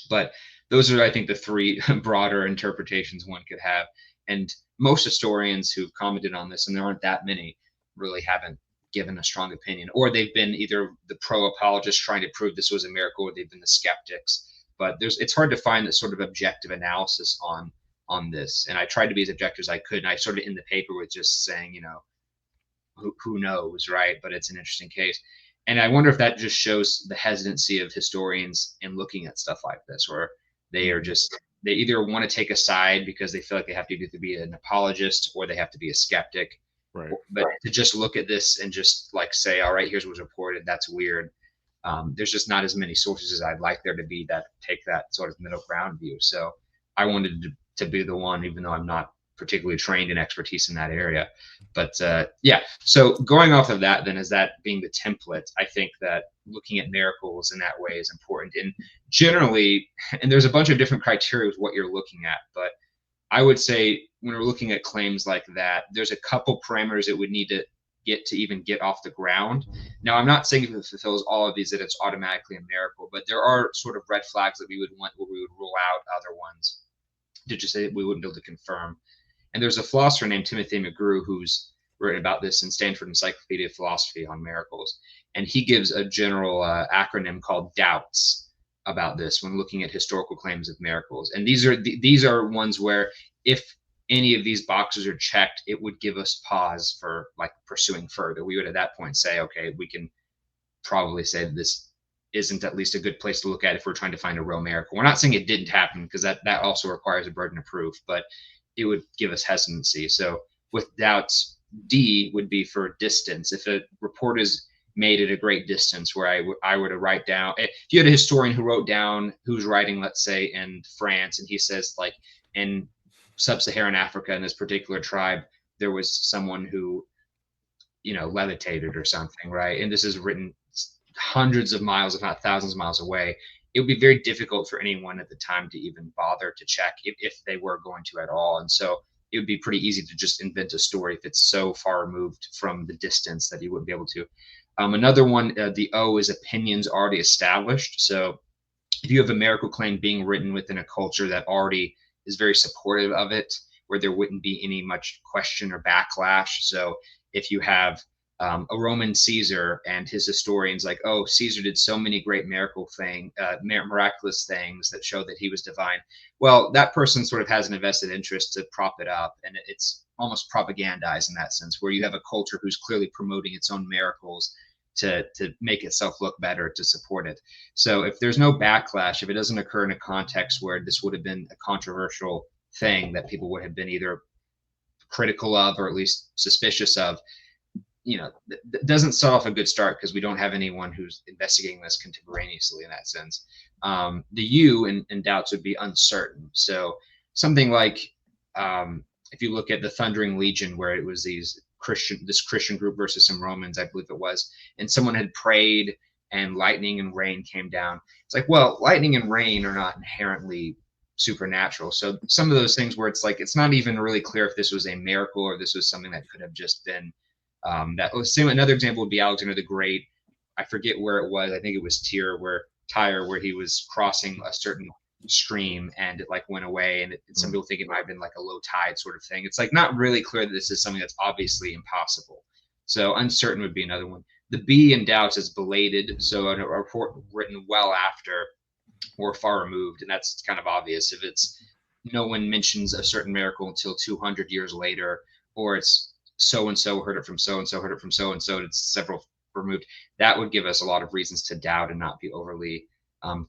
But those are, I think, the three broader interpretations one could have. And most historians who've commented on this, and there aren't that many, really haven't given a strong opinion, or they've been either the pro-apologists trying to prove this was a miracle, or they've been the skeptics. But it's hard to find this sort of objective analysis on this. And I tried to be as objective as I could. And I sort of in the paper with just saying, who knows, right? But it's an interesting case. And I wonder if that just shows the hesitancy of historians in looking at stuff like this, where they either want to take a side because they feel like they have to either be an apologist or they have to be a skeptic. Right. But to just look at this and just like say, all right, here's what's reported, that's weird. There's just not as many sources as I'd like there to be that take that sort of middle ground view. So I wanted to be the one, even though I'm not particularly trained in expertise in that area. But yeah, so going off of that, then, as that being the template, I think that looking at miracles in that way is important. And generally, and there's a bunch of different criteria with what you're looking at, but I would say when we're looking at claims like that, there's a couple parameters that would need to get to even get off the ground. Now, I'm not saying if it fulfills all of these that it's automatically a miracle, but there are sort of red flags that we would want, where we would rule out other ones to just say that we wouldn't be able to confirm. And there's a philosopher named Timothy McGrew who's written about this in Standford Encyclopedia of Philosophy on miracles. And he gives a general acronym called DOUBTS about this when looking at historical claims of miracles. And these are ones where if any of these boxes are checked, it would give us pause for like pursuing further. We would at that point say, okay, we can probably say that this isn't at least a good place to look at if we're trying to find a real miracle. We're not saying it didn't happen, because that also requires a burden of proof, but it would give us hesitancy. So with doubts, D would be for distance. If a report is made at a great distance, where I were to write down, if you had a historian who wrote down who's writing, let's say in France, and he says like in sub-Saharan Africa in this particular tribe, there was someone who, levitated or something, right? And this is written hundreds of miles, if not thousands of miles away. It would be very difficult for anyone at the time to even bother to check if they were going to at all. And so it would be pretty easy to just invent a story if it's so far removed from the distance that you wouldn't be able to. Another one, the O, is opinions already established. So if you have a miracle claim being written within a culture that already is very supportive of it, where there wouldn't be any much question or backlash. So if you have a Roman Caesar and his historians like, oh, Caesar did so many great miraculous things that show that he was divine. Well, that person sort of has an invested interest to prop it up, and it's almost propagandized in that sense, where you have a culture who's clearly promoting its own miracles to make itself look better, to support it. So if there's no backlash, if it doesn't occur in a context where this would have been a controversial thing that people would have been either critical of or at least suspicious of, doesn't set off a good start, because we don't have anyone who's investigating this contemporaneously in that sense. The U in doubts would be uncertain. So something like, if you look at the Thundering Legion, where it was this Christian group versus some Romans, I believe it was, and someone had prayed and lightning and rain came down. It's like, well, lightning and rain are not inherently supernatural. So some of those things where it's like, it's not even really clear if this was a miracle or this was something that could have just been another example would be Alexander the Great. I forget where it was. I think it was Tyre, where he was crossing a certain stream and it like went away, and some people think it might have been like a low tide sort of thing. It's like not really clear that this is something that's obviously impossible. So uncertain would be another one. The B in doubts is belated, so a report written well after or far removed, and that's kind of obvious. If it's no one mentions a certain miracle until 200 years later, or it's so and so heard it from so and so heard it from so and so, it's several removed, that would give us a lot of reasons to doubt and not be overly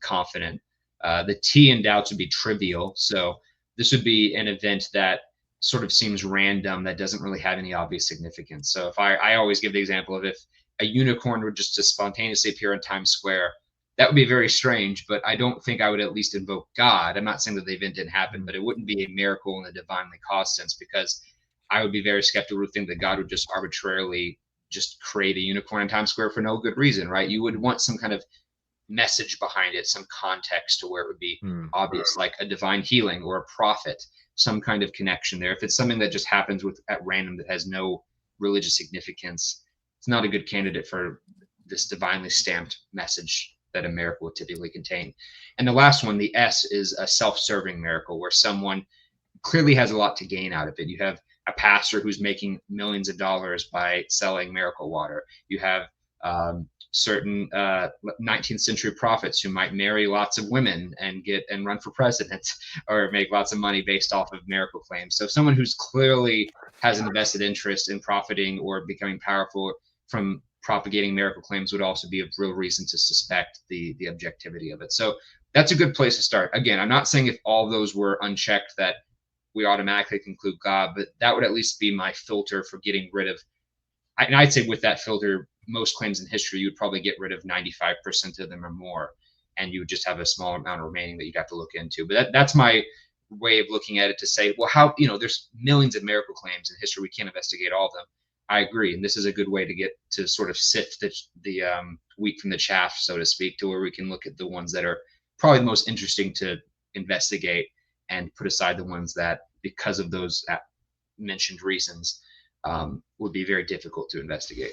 confident. The T in doubts would be trivial. So this would be an event that sort of seems random, that doesn't really have any obvious significance. So if I always give the example of if a unicorn were just to spontaneously appear in Times Square, that would be very strange, but I don't think I would at least invoke God. I'm not saying that the event didn't happen, but it wouldn't be a miracle in the divinely caused sense, because I would be very skeptical to think that God would just arbitrarily just create a unicorn in Times Square for no good reason, right? You would want some kind of message behind it, some context to where it would be obvious, like a divine healing or a prophet, some kind of connection there. If it's something that just happens at random that has no religious significance, it's not a good candidate for this divinely stamped message that a miracle would typically contain. And the last one, the S, is a self-serving miracle, where someone clearly has a lot to gain out of it. You have a pastor who's making millions of dollars by selling miracle water. You have certain 19th century prophets who might marry lots of women and run for president or make lots of money based off of miracle claims. So someone who's clearly has an invested interest in profiting or becoming powerful from propagating miracle claims would also be a real reason to suspect the objectivity of it. So that's a good place to start. Again, I'm not saying if all those were unchecked that we automatically conclude God, but that would at least be my filter for getting rid of. And I'd say with that filter, most claims in history, you would probably get rid of 95% of them or more, and you would just have a small amount remaining that you'd have to look into. But that's my way of looking at it, to say, well, how, there's millions of miracle claims in history. We can't investigate all of them. I agree. And this is a good way to get to sort of sift the wheat from the chaff, so to speak, to where we can look at the ones that are probably the most interesting to investigate and put aside the ones that, because of those mentioned reasons, would be very difficult to investigate.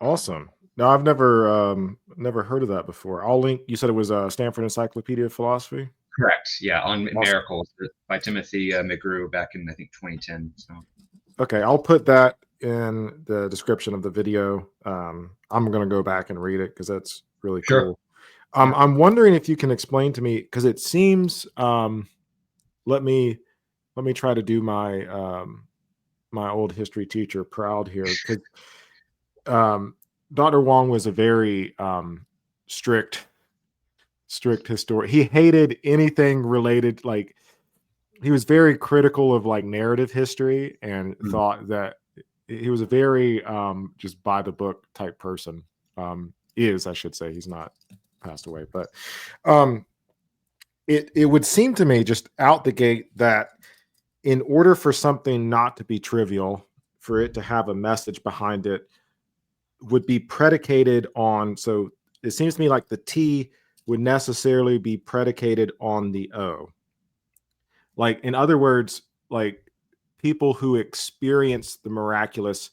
Awesome. No, I've never heard of that before. I'll link. You said it was Standford Encyclopedia of Philosophy. Correct. Yeah, on Awesome. miracles by Timothy McGrew back in, I think, 2010. So okay, I'll put that in the description of the video. I'm going to go back and read it because that's really cool. Yeah. I'm wondering if you can explain to me, because it seems. Let me try to do my my old history teacher proud here, because Dr. Wong was a very strict historian. He hated anything related, like he was very critical of like narrative history and Mm. thought that he was a very just by the book type person. Is, I should say, he's not passed away, but um it would seem to me just out the gate that in order for something not to be trivial, for it to have a message behind it, would be predicated on, so it seems to me like the T would necessarily be predicated on the O. Like, in other words, like people who experience the miraculous,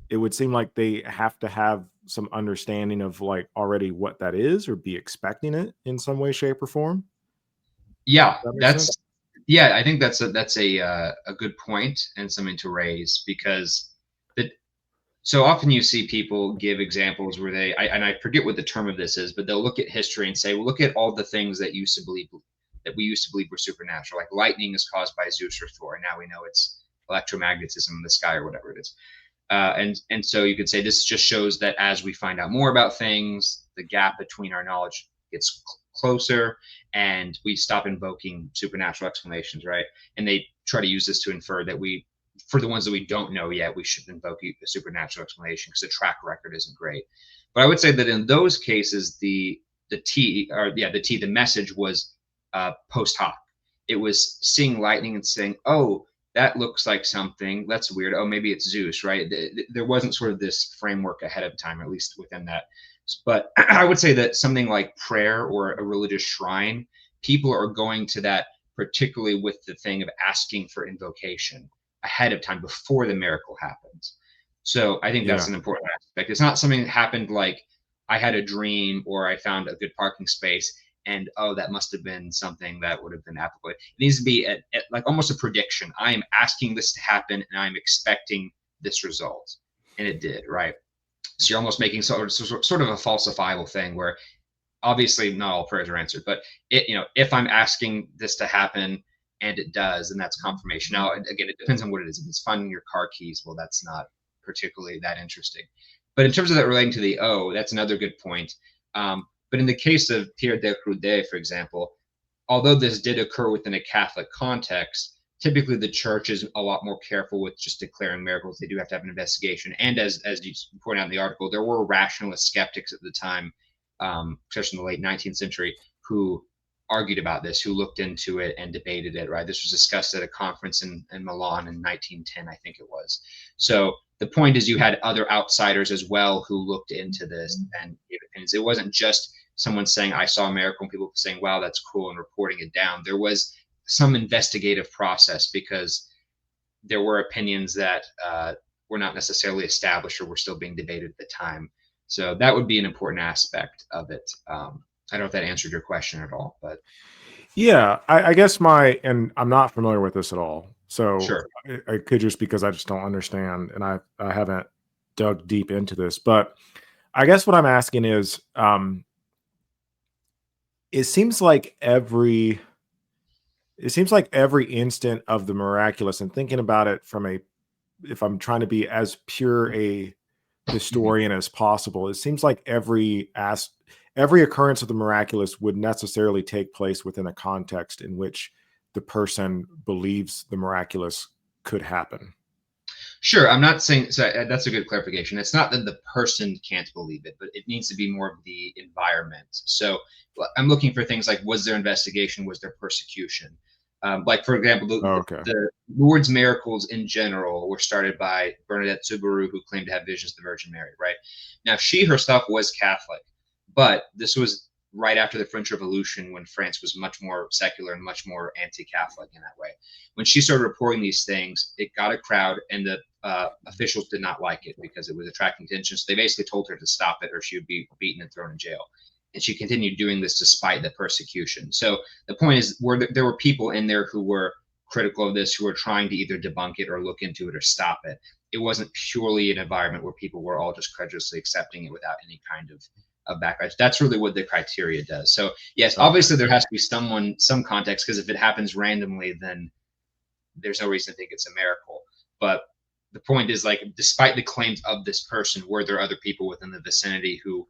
it would seem like they have to have some understanding of like already what that is or be expecting it in some way, shape, or form. Yeah, Does that make that's sense? yeah. I think that's a good point and something to raise because the so often you see people give examples where and I forget what the term of this is, but they'll look at history and say, well, look at all the things that we used to believe were supernatural, like lightning is caused by Zeus or Thor, and now we know it's electromagnetism in the sky or whatever it is. And so you could say this just shows that as we find out more about things, the gap between our knowledge gets closer, and we stop invoking supernatural explanations, right? And they try to use this to infer that for the ones that we don't know yet, we should invoke a supernatural explanation because the track record isn't great. But I would say that in those cases, the message was post hoc. It was seeing lightning and saying, "Oh, that looks like something. That's weird. Oh, maybe it's Zeus," right? There wasn't sort of this framework ahead of time, at least within that. But I would say that something like prayer or a religious shrine, people are going to that particularly with the thing of asking for invocation ahead of time before the miracle happens. So I think that's Yeah. an important aspect. It's not something that happened like I had a dream or I found a good parking space and oh, that must have been something that would have been applicable. It needs to be like almost a prediction. I am asking this to happen and I'm expecting this result. And it did, right? So you're almost making sort of a falsifiable thing where obviously not all prayers are answered, but if I'm asking this to happen and it does, then that's confirmation. Now, again, it depends on what it is. If it's finding your car keys, well, that's not particularly that interesting. But in terms of that relating to the O, that's another good point. But in the case of Pierre de Crudet, for example, although this did occur within a Catholic context, typically the church is a lot more careful with just declaring miracles. They do have to have an investigation. And as you point out in the article, there were rationalist skeptics at the time, especially in the late 19th century, who argued about this, who looked into it and debated it, right? This was discussed at a conference in Milan in 1910, I think it was. So the point is you had other outsiders as well who looked into this and gave opinions. It wasn't just someone saying, I saw a miracle, and people saying, wow, that's cool, and reporting it down. There was some investigative process because there were opinions that were not necessarily established or were still being debated at the time. So that would be an important aspect of it. I don't know if that answered your question at all, but Yeah, I guess and I'm not familiar with this at all. So sure. I could just because I just don't understand and I haven't dug deep into this. But I guess what I'm asking is, it seems like every instant of the miraculous, and thinking about it from if I'm trying to be as pure a Mhm. historian as possible, it seems like every occurrence of the miraculous would necessarily take place within a context in which the person believes the miraculous could happen. Sure, I'm not saying so. That's a good clarification. It's not that the person can't believe it, but it needs to be more of the environment. So I'm looking for things like was there investigation, was there persecution? Like for example, Oh, okay. the Lourdes miracles in general were started by Bernadette Soubirous, who claimed to have visions of the Virgin Mary. Right now, she herself was Catholic, but this was right after the French Revolution when France was much more secular and much more anti-Catholic in that way. When she started reporting these things, it got a crowd, and the officials did not like it because it was attracting attention. So they basically told her to stop it or she would be beaten and thrown in jail. And she continued doing this despite the persecution. So the point is, there were people in there who were critical of this, who were trying to either debunk it or look into it or stop it. It wasn't purely an environment where people were all just credulously accepting it without any kind of backlash. That's really what the criteria does. So yes, Okay. obviously there has to be some context, because if it happens randomly, then there's no reason to think it's a miracle. But the point is, like, despite the claims of this person, were there other people within the vicinity who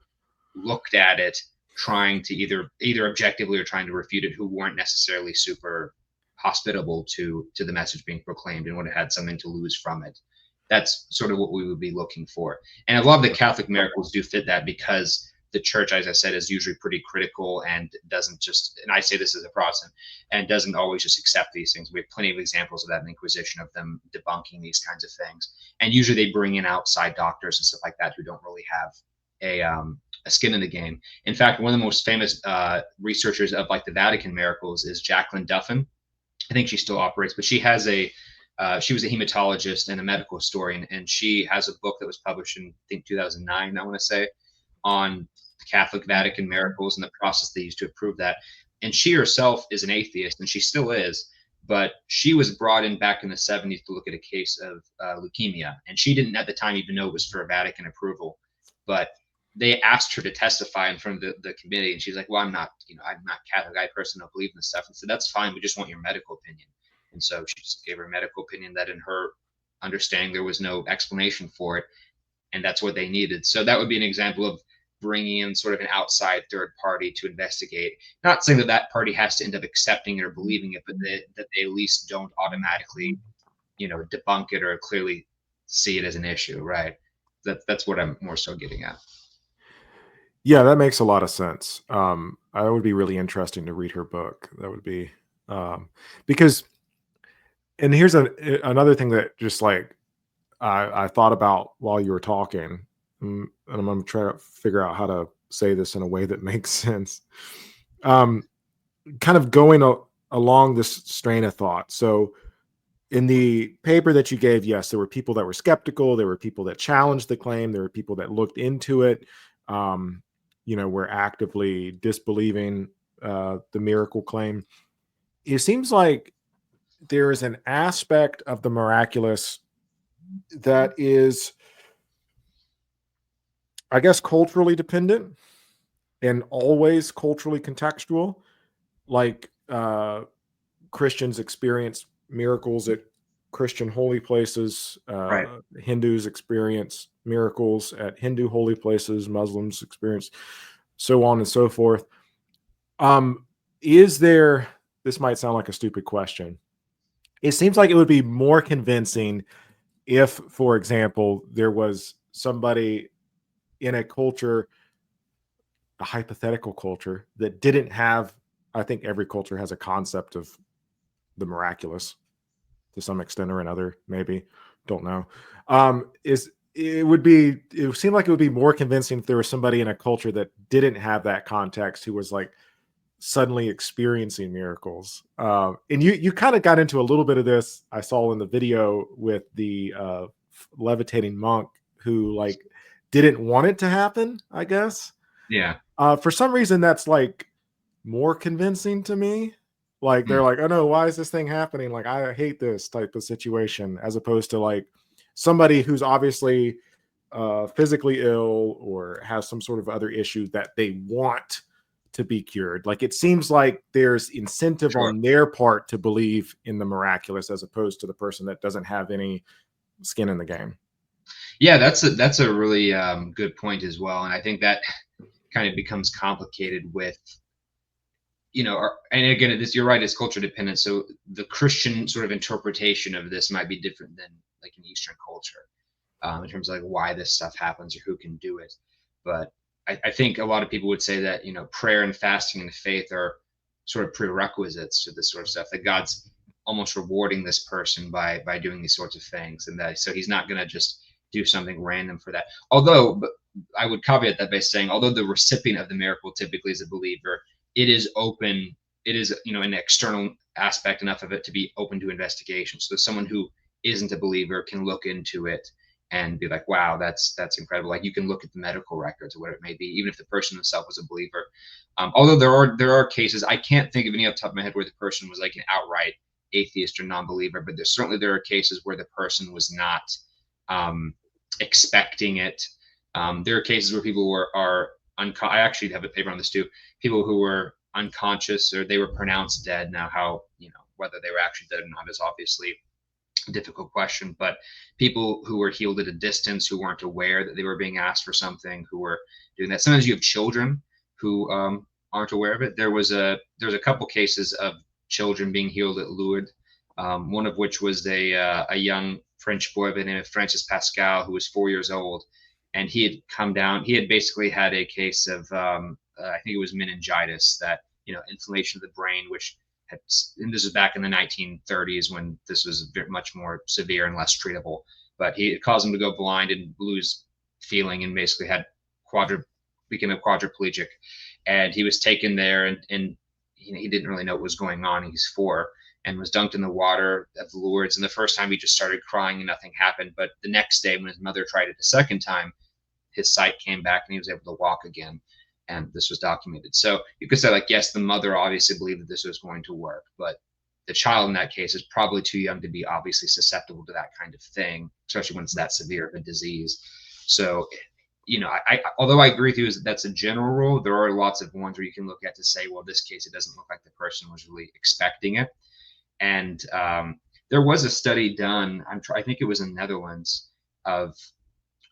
looked at it trying to either objectively or trying to refute it, who weren't necessarily super hospitable to the message being proclaimed and would have had something to lose from it. That's sort of what we would be looking for. And a lot of the Catholic miracles do fit that, because the church, as I said, is usually pretty critical and doesn't just, and I say this as a Protestant, and doesn't always just accept these things. We have plenty of examples of that in the Inquisition, of them debunking these kinds of things. And usually they bring in outside doctors and stuff like that who don't really have a skin in the game. In fact, one of the most famous researchers of like the Vatican miracles is Jacqueline Duffin. I think she still operates, but she has she was a hematologist and a medical historian, and she has a book that was published in, I think, 2009, I want to say, on the Catholic Vatican miracles and the process they used to approve that. And she herself is an atheist, and she still is, but she was brought in back in the 70s to look at a case of leukemia, and she didn't at the time even know it was for a Vatican approval. But they asked her to testify in front of the committee, and she's like, "Well, I'm not Catholic. I personally don't believe in this stuff." And so that's fine. We just want your medical opinion. And so she just gave her medical opinion that, in her understanding, there was no explanation for it, and that's what they needed. So that would be an example of bringing in sort of an outside third party to investigate. Not saying that that party has to end up accepting it or believing it, but that they at least don't automatically, debunk it or clearly see it as an issue, right? That's what I'm more so getting at. Yeah, that makes a lot of sense. That would be really interesting to read her book. That would be because, and here's another thing that just like I thought about while you were talking, and I'm going to try to figure out how to say this in a way that makes sense. Kind of going along this strain of thought. So, in the paper that you gave, yes, there were people that were skeptical. There were people that challenged the claim. There were people that looked into it. Were actively disbelieving the miracle claim. It seems like there is an aspect of the miraculous that is, I guess, culturally dependent and always culturally contextual. Like Christians experience miracles at Christian holy places. Right. Hindus experience miracles at Hindu holy places. Muslims experience so on and so forth. Is there, this might sound like a stupid question. It seems like it would be more convincing if, for example, there was somebody in a culture, a hypothetical culture, that didn't have, I think every culture has a concept of the miraculous to some extent or another, maybe, don't know. It would seem like it would be more convincing if there was somebody in a culture that didn't have that context who was like suddenly experiencing miracles. And you kind of got into a little bit of this, I saw in the video, with the levitating monk who like didn't want it to happen, I guess. Yeah. For some reason, that's like more convincing to me. Like they're like, "Oh no, why is this thing happening? Like, I hate this type of situation," as opposed to like somebody who's obviously physically ill or has some sort of other issue that they want to be cured. Like it seems like there's incentive on their part to believe in the miraculous, as opposed to the person that doesn't have any skin in the game. Yeah, that's a really good point as well, and I think that kind of becomes complicated with, and again, you're right, it's culture dependent. So the Christian sort of interpretation of this might be different than like an Eastern culture, in terms of like why this stuff happens or who can do it. But I think a lot of people would say that, prayer and fasting and faith are sort of prerequisites to this sort of stuff, that God's almost rewarding this person by doing these sorts of things, and that so he's not going to just do something random for that. Although I would caveat that by saying, although the recipient of the miracle typically is a believer, it is open. It is, an external aspect enough of it to be open to investigation. So someone who isn't a believer can look into it and be like, wow, that's incredible. Like you can look at the medical records or whatever it may be, even if the person himself was a believer. Although there are cases, I can't think of any off the top of my head where the person was like an outright atheist or non-believer, but there are cases where the person was not expecting it. There are cases where people are I actually have a paper on this too. People who were unconscious or they were pronounced dead. Now, how, whether they were actually dead or not is obviously difficult question, but people who were healed at a distance, who weren't aware that they were being asked for something, who were doing that. Sometimes you have children who aren't aware of it. There's a couple cases of children being healed at Lourdes, one of which was a young French boy by the name of Francis Pascal, who was 4 years old, and he had come down. He had basically had a case of I think it was meningitis, that inflammation of the brain, which and this is back in the 1930s when this was much more severe and less treatable. But it caused him to go blind and lose feeling, and basically became a quadriplegic. And he was taken there, and he didn't really know what was going on. He's 4, and was dunked in the water of the Lourdes. And the first time he just started crying and nothing happened. But the next day, when his mother tried it a second time, his sight came back and he was able to walk again. And this was documented. So you could say, like, yes, the mother obviously believed that this was going to work, but the child in that case is probably too young to be obviously susceptible to that kind of thing, especially when it's that severe of a disease. So, although I agree with you that that's a general rule, there are lots of ones where you can look at to say, well, this case, it doesn't look like the person was really expecting it. And there was a study done, I think it was in Netherlands, of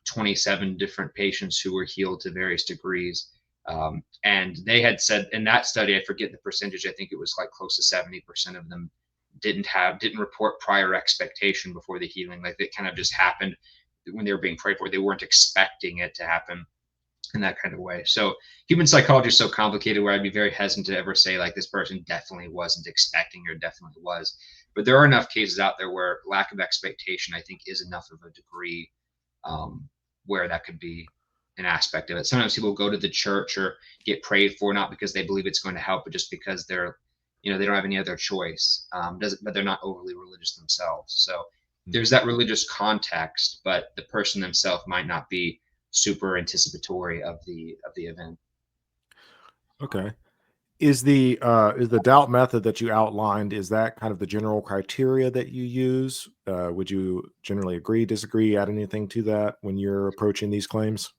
27 different patients who were healed to various degrees. And they had said in that study, I forget the percentage, I think it was like close to 70% of them didn't report prior expectation before the healing. Like, it kind of just happened when they were being prayed for. They weren't expecting it to happen in that kind of way. So human psychology is so complicated, where I'd be very hesitant to ever say, like, this person definitely wasn't expecting or definitely was. But there are enough cases out there where lack of expectation, I think, is enough of a degree where that could be an aspect of it. Sometimes people go to the church or get prayed for, not because they believe it's going to help, but just because they don't have any other choice. But they're not overly religious themselves. So there's that religious context, but the person themselves might not be super anticipatory of the event. Okay. Is the doubt method that you outlined, is that kind of the general criteria that you use? Would you generally agree, disagree, add anything to that when you're approaching these claims?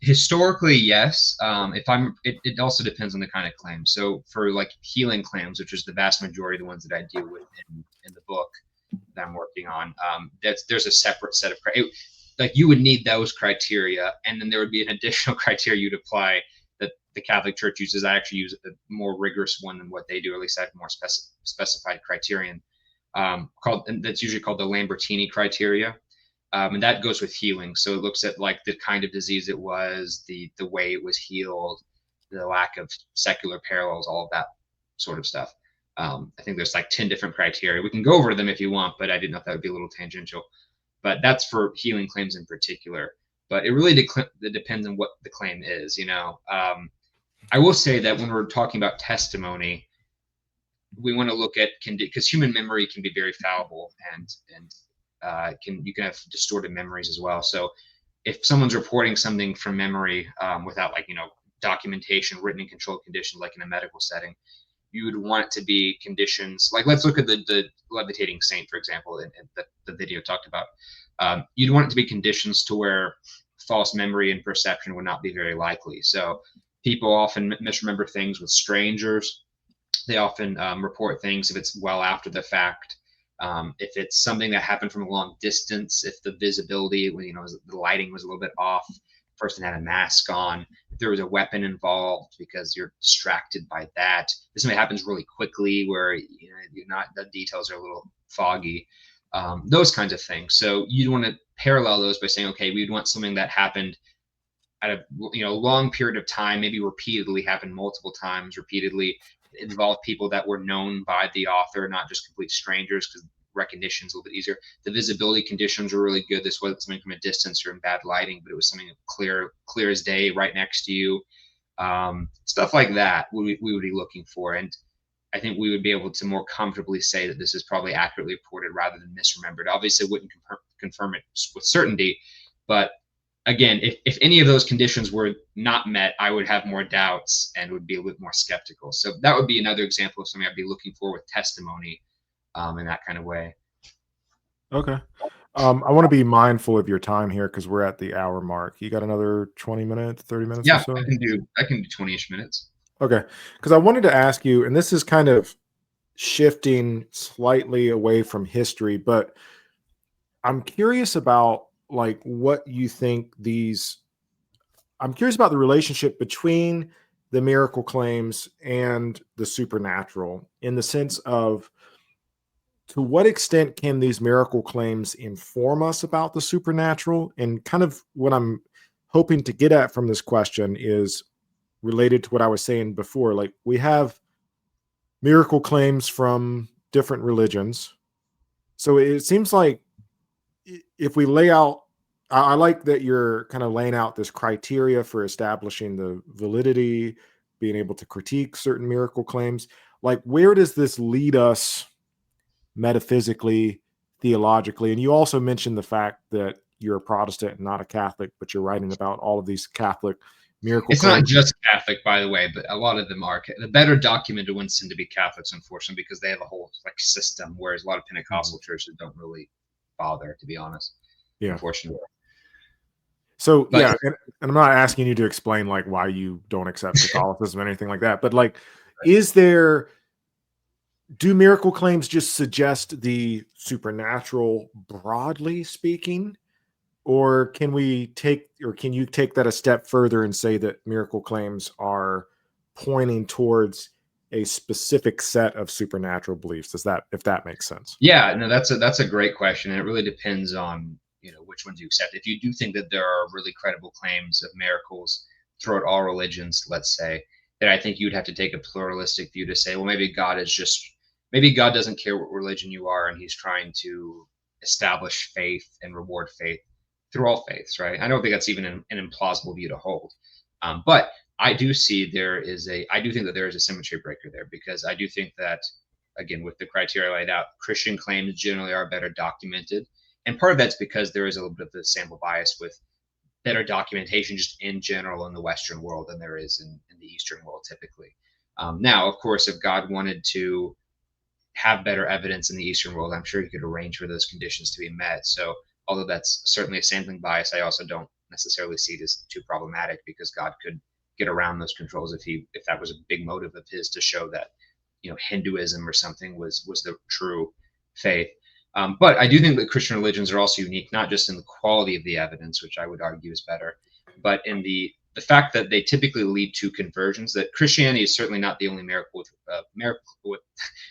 Historically, yes. It also depends on the kind of claim. So for like healing claims, which is the vast majority of the ones that I deal with in the book that I'm working on, there's a separate set of like, you would need those criteria, and then there would be an additional criteria you'd apply that the Catholic Church uses. I actually use a more rigorous one than what they do, or at least I have more specified criterion, and that's usually called the Lambertini criteria. And that goes with healing. So it looks at, like, the kind of disease it was, the way it was healed, the lack of secular parallels, all of that sort of stuff. I think there's like 10 different criteria. We can go over them if you want, but I didn't know if that would be a little tangential. But that's for healing claims in particular. But it really depends on what the claim is. I will say that when we're talking about testimony, we want to look at, because human memory can be very fallible, and you can have distorted memories as well. So if someone's reporting something from memory without, like, documentation, written and controlled conditions, like in a medical setting, you would want it to be conditions like, let's look at the levitating saint, for example, in the video talked about. You'd want it to be conditions to where false memory and perception would not be very likely. So people often misremember things with strangers. They often report things if it's well after the fact. If it's something that happened from a long distance, if the visibility, the lighting was a little bit off, the person had a mask on, if there was a weapon involved because you're distracted by that, if something happens really quickly where the details are a little foggy, those kinds of things. So you'd want to parallel those by saying, okay, we'd want something that happened at a long period of time, maybe repeatedly, happened multiple times, repeatedly, involved people that were known by the author, not just complete strangers, because recognition is a little bit easier. The visibility conditions were really good. This wasn't something from a distance or in bad lighting, but it was something clear as day right next to you. Stuff like that we would be looking for. And I think we would be able to more comfortably say that this is probably accurately reported rather than misremembered. Obviously, wouldn't confirm it with certainty, but again, if any of those conditions were not met, I would have more doubts and would be a bit more skeptical. So that would be another example of something I'd be looking for with testimony in that kind of way. Okay. I want to be mindful of your time here because we're at the hour mark. You got another 20 minutes, 30 minutes or Yeah, so? I can do 20-ish minutes. Okay. Because I wanted to ask you, and this is kind of shifting slightly away from history, but I'm curious about like what you think these. I'm curious about the relationship between the miracle claims and the supernatural in the sense of to what extent can these miracle claims inform us about the supernatural? And kind of what I'm hoping to get at from this question is related to what I was saying before. Like we have miracle claims from different religions. So it seems like if we lay out, I like that you're kind of laying out this criteria for establishing the validity, being able to critique certain miracle claims. Like, where does this lead us metaphysically, theologically? And you also mentioned the fact that you're a Protestant and not a Catholic, but you're writing about all of these Catholic miracle It's not claims. just Catholic, by the way, but a lot of them are. The better documented ones tend to be Catholics, unfortunately, because they have a whole like system, whereas a lot of Mhm. Pentecostal churches don't really bother, to be honest, Yeah. unfortunately. So But yeah, and I'm not asking you to explain like why you don't accept Catholicism or anything like that, but like, is there do miracle claims just suggest the supernatural broadly speaking? Or can you take that a step further and say that miracle claims are pointing towards a specific set of supernatural beliefs? If that makes sense? yeah, no, that's a great question, and it really depends on which ones you accept. If you do think that there are really credible claims of miracles throughout all religions, let's say, then I think you'd have to take a pluralistic view to say, well, maybe God doesn't care what religion you are, and He's trying to establish faith and reward faith through all faiths, right? I don't think that's even an implausible view to hold, but I do I do think that there is a symmetry breaker there because I do think that again, with the criteria laid out, Christian claims generally are better documented. And part of that's because there is a little bit of the sample bias with better documentation just in general in the Western world than there is in the Eastern world typically. Now, of course, if God wanted to have better evidence in the Eastern world, I'm sure he could arrange for those conditions to be met. So, although that's certainly a sampling bias, I also don't necessarily see it as too problematic because God could get around those controls if that was a big motive of his to show that Hinduism or something was the true faith. But I do think that Christian religions are also unique, not just in the quality of the evidence, which I would argue is better, but in the fact that they typically lead to conversions. That Christianity is certainly not the only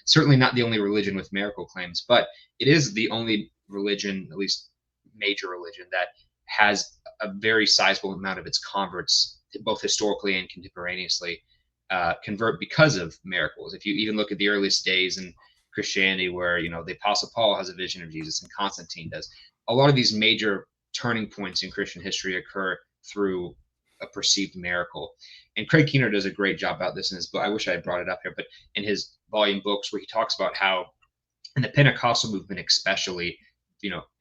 certainly not the only religion with miracle claims, but it is the only religion, at least major religion, that has a very sizable amount of its converts, both historically and contemporaneously, convert because of miracles. If you even look at the earliest days in Christianity, where the Apostle Paul has a vision of Jesus and Constantine does, a lot of these major turning points in Christian history occur through a perceived miracle. And Craig Keener does a great job about this in his book. I wish I had brought it up here, but in his volume books, where he talks about how in the Pentecostal movement, especially,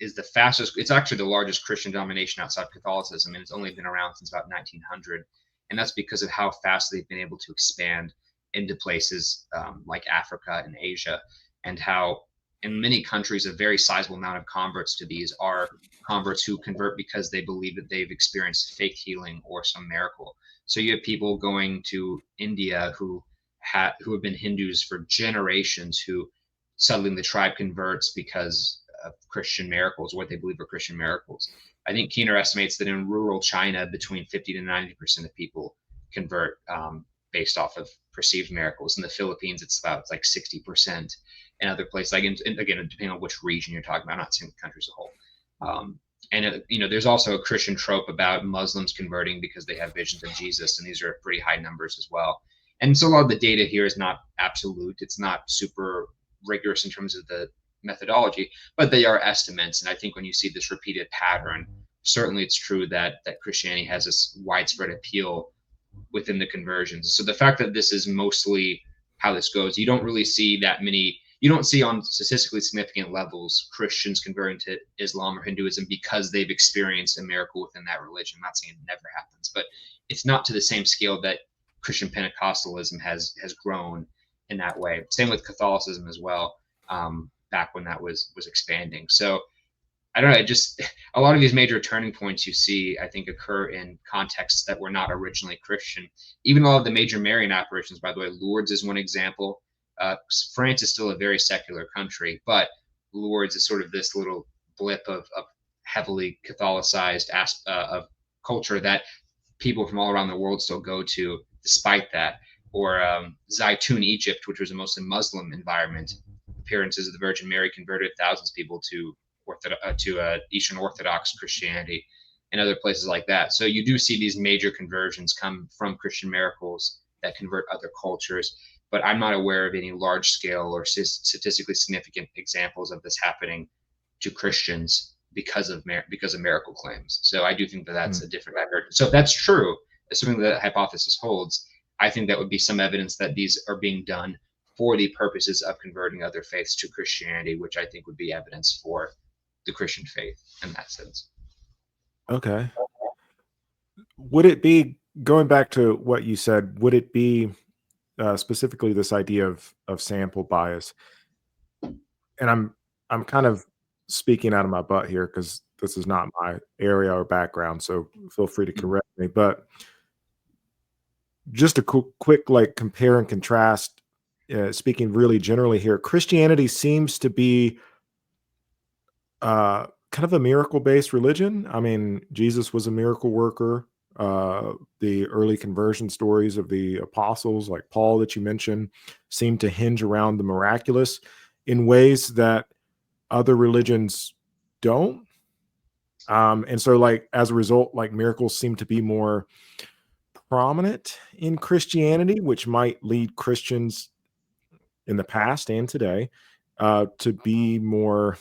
is the fastest. It's actually the largest Christian denomination outside of Catholicism, and it's only been around since about 1900. And that's because of how fast they've been able to expand into places like Africa and Asia, and how in many countries a very sizable amount of converts to these are converts who convert because they believe that they've experienced faith healing or some miracle. So you have people going to India who have been Hindus for generations who suddenly the tribe converts because of Christian miracles, what they believe are Christian miracles. I think Keener estimates that in rural China, between 50 to 90% of people convert based off of perceived miracles. In the Philippines, it's like 60%. In other places, like again, depending on which region you're talking about, I'm not saying the country as a whole. There's also a Christian trope about Muslims converting because they have visions of Jesus, and these are pretty high numbers as well. And so a lot of the data here is not absolute. It's not super rigorous in terms of the methodology, but they are estimates. And I think when you see this repeated pattern, certainly it's true that Christianity has this widespread appeal within the conversions. So the fact that this is mostly how this goes, you don't really see that many. You don't see on statistically significant levels Christians converting to Islam or Hinduism because they've experienced a miracle within that religion. I'm not saying it never happens, but it's not to the same scale that Christian Pentecostalism has grown in that way. Same with Catholicism as well. Back when that was expanding. So I don't know. Just a lot of these major turning points you see, I think, occur in contexts that were not originally Christian. Even a lot of the major Marian apparitions, by the way, Lourdes is one example. France is still a very secular country, but Lourdes is sort of this little blip of heavily Catholicized of culture that people from all around the world still go to despite that. Or Zaytun, Egypt, which was a mostly Muslim environment. Appearances of the Virgin Mary converted thousands of people to Eastern Orthodox Christianity, and other places like that. So you do see these major conversions come from Christian miracles that convert other cultures, but I'm not aware of any large scale or statistically significant examples of this happening to Christians because of miracle claims. So I do think that that's a different matter. So if that's true, assuming that hypothesis holds, I think that would be some evidence that these are being done for the purposes of converting other faiths to Christianity, which I think would be evidence for the Christian faith in that sense. Okay. Would it be, going back to what you said, would it be specifically this idea of sample bias? And I'm kind of speaking out of my butt here because this is not my area or background, so feel free to correct me. But just a quick like compare and contrast, speaking really generally here, Christianity seems to be kind of a miracle-based religion. I mean, Jesus was a miracle worker. The early conversion stories of the apostles, like Paul that you mentioned, seem to hinge around the miraculous in ways that other religions don't. And so, like, as a result, like, miracles seem to be more prominent in Christianity, which might lead Christians in the past and today to be more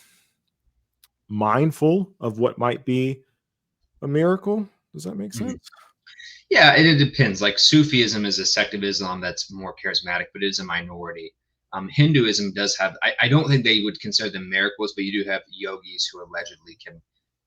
mindful of what might be a miracle. Does that make sense? Yeah, it depends. Like Sufism is a sect of Islam that's more charismatic, but it is a minority. Hinduism does have, I don't think they would consider them miracles, but you do have yogis who allegedly can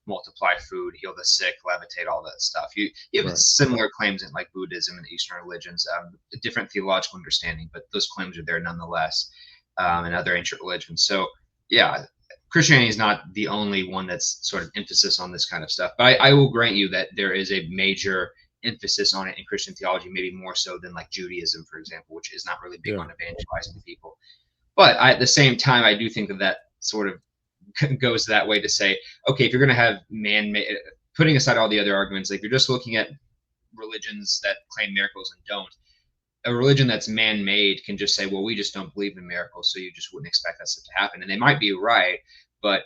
multiply food, heal the sick, levitate, all that stuff. You have Right. similar claims in like Buddhism and Eastern religions, a different theological understanding, but those claims are there nonetheless, and other ancient religions. So yeah, Christianity is not the only one that's sort of emphasis on this kind of stuff. But I will grant you that there is a major emphasis on it in Christian theology, maybe more so than like Judaism, for example, which is not really big Yeah. on evangelizing people. But at the same time, I do think that that sort of goes that way to say, okay, if you're going to have man-made, putting aside all the other arguments, like if you're just looking at religions that claim miracles and don't, a religion that's man-made can just say, well, we just don't believe in miracles, so you just wouldn't expect that stuff to happen. And they might be right, but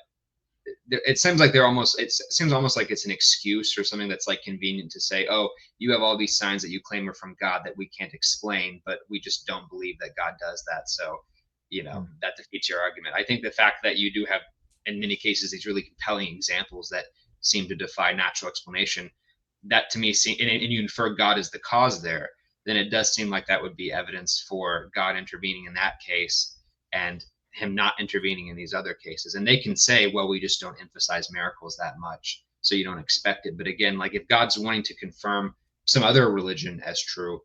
it seems like it seems almost like it's an excuse or something that's like convenient to say, oh, you have all these signs that you claim are from God that we can't explain, but we just don't believe that God does that. So, that defeats your argument. I think the fact that you do have, in many cases, these really compelling examples that seem to defy natural explanation, that to me, and you infer God is the cause there, then it does seem like that would be evidence for God intervening in that case and him not intervening in these other cases. And they can say, well, we just don't emphasize miracles that much, so you don't expect it. But again, like if God's wanting to confirm some other religion as true,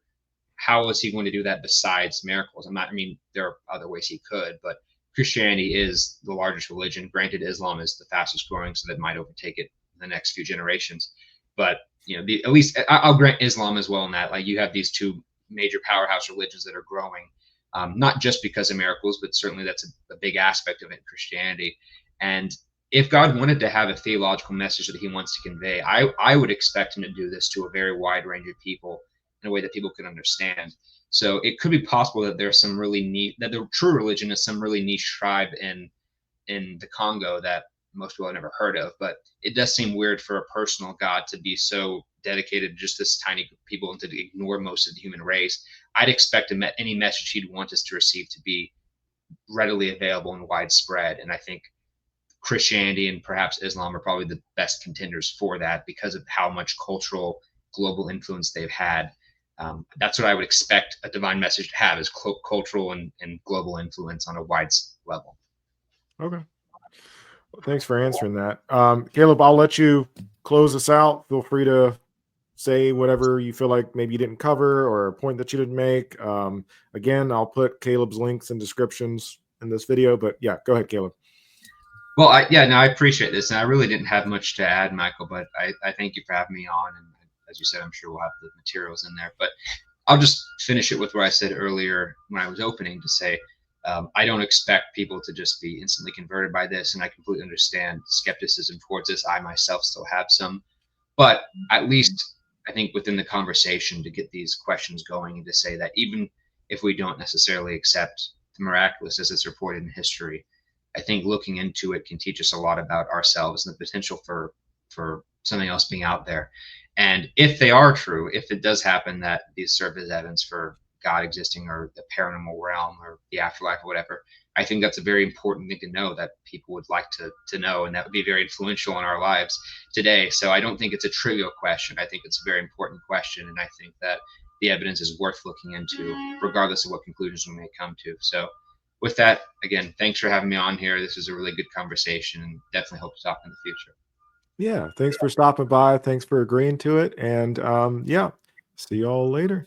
how is he going to do that besides miracles? I mean, there are other ways he could, but Christianity is the largest religion. Granted, Islam is the fastest growing, so that might overtake it in the next few generations. But at least I'll grant Islam as well in that, like, you have these two major powerhouse religions that are growing, not just because of miracles, but certainly that's a big aspect of it in Christianity. And if God wanted to have a theological message that he wants to convey, I would expect him to do this to a very wide range of people in a way that people can understand. So it could be possible that there's some really neat, that the true religion is some really niche tribe in the Congo that most people have never heard of. But it does seem weird for a personal God to be so dedicated to just this tiny group of people and to ignore most of the human race. I'd expect any message he'd want us to receive to be readily available and widespread. And I think Christianity and perhaps Islam are probably the best contenders for that because of how much cultural global influence they've had. That's what I would expect a divine message to have, is cultural and global influence on a wide level. Okay. Well, thanks for answering that. Caleb, I'll let you close us out. Feel free to say whatever you feel like maybe you didn't cover or a point that you didn't make. Again, I'll put Caleb's links and descriptions in this video, but yeah, go ahead, Caleb. Well, I appreciate this, and I really didn't have much to add, Michael, but I thank you for having me on. And as you said, I'm sure we'll have the materials in there, but I'll just finish it with what I said earlier when I was opening to say, I don't expect people to just be instantly converted by this, and I completely understand skepticism towards this. I myself still have some, but at least I think within the conversation to get these questions going and to say that even if we don't necessarily accept the miraculous as it's reported in history, I think looking into it can teach us a lot about ourselves and the potential for something else being out there. And if they are true, if it does happen that these serve as evidence for God existing or the paranormal realm or the afterlife or whatever, I think that's a very important thing to know that people would like to know, and that would be very influential in our lives today. So I don't think it's a trivial question. I think it's a very important question, and I think that the evidence is worth looking into, regardless of what conclusions we may come to. So, with that, again, thanks for having me on here. This was a really good conversation, and definitely hope to talk in the future. Yeah, thanks for stopping by. Thanks for agreeing to it. And yeah, see y'all later.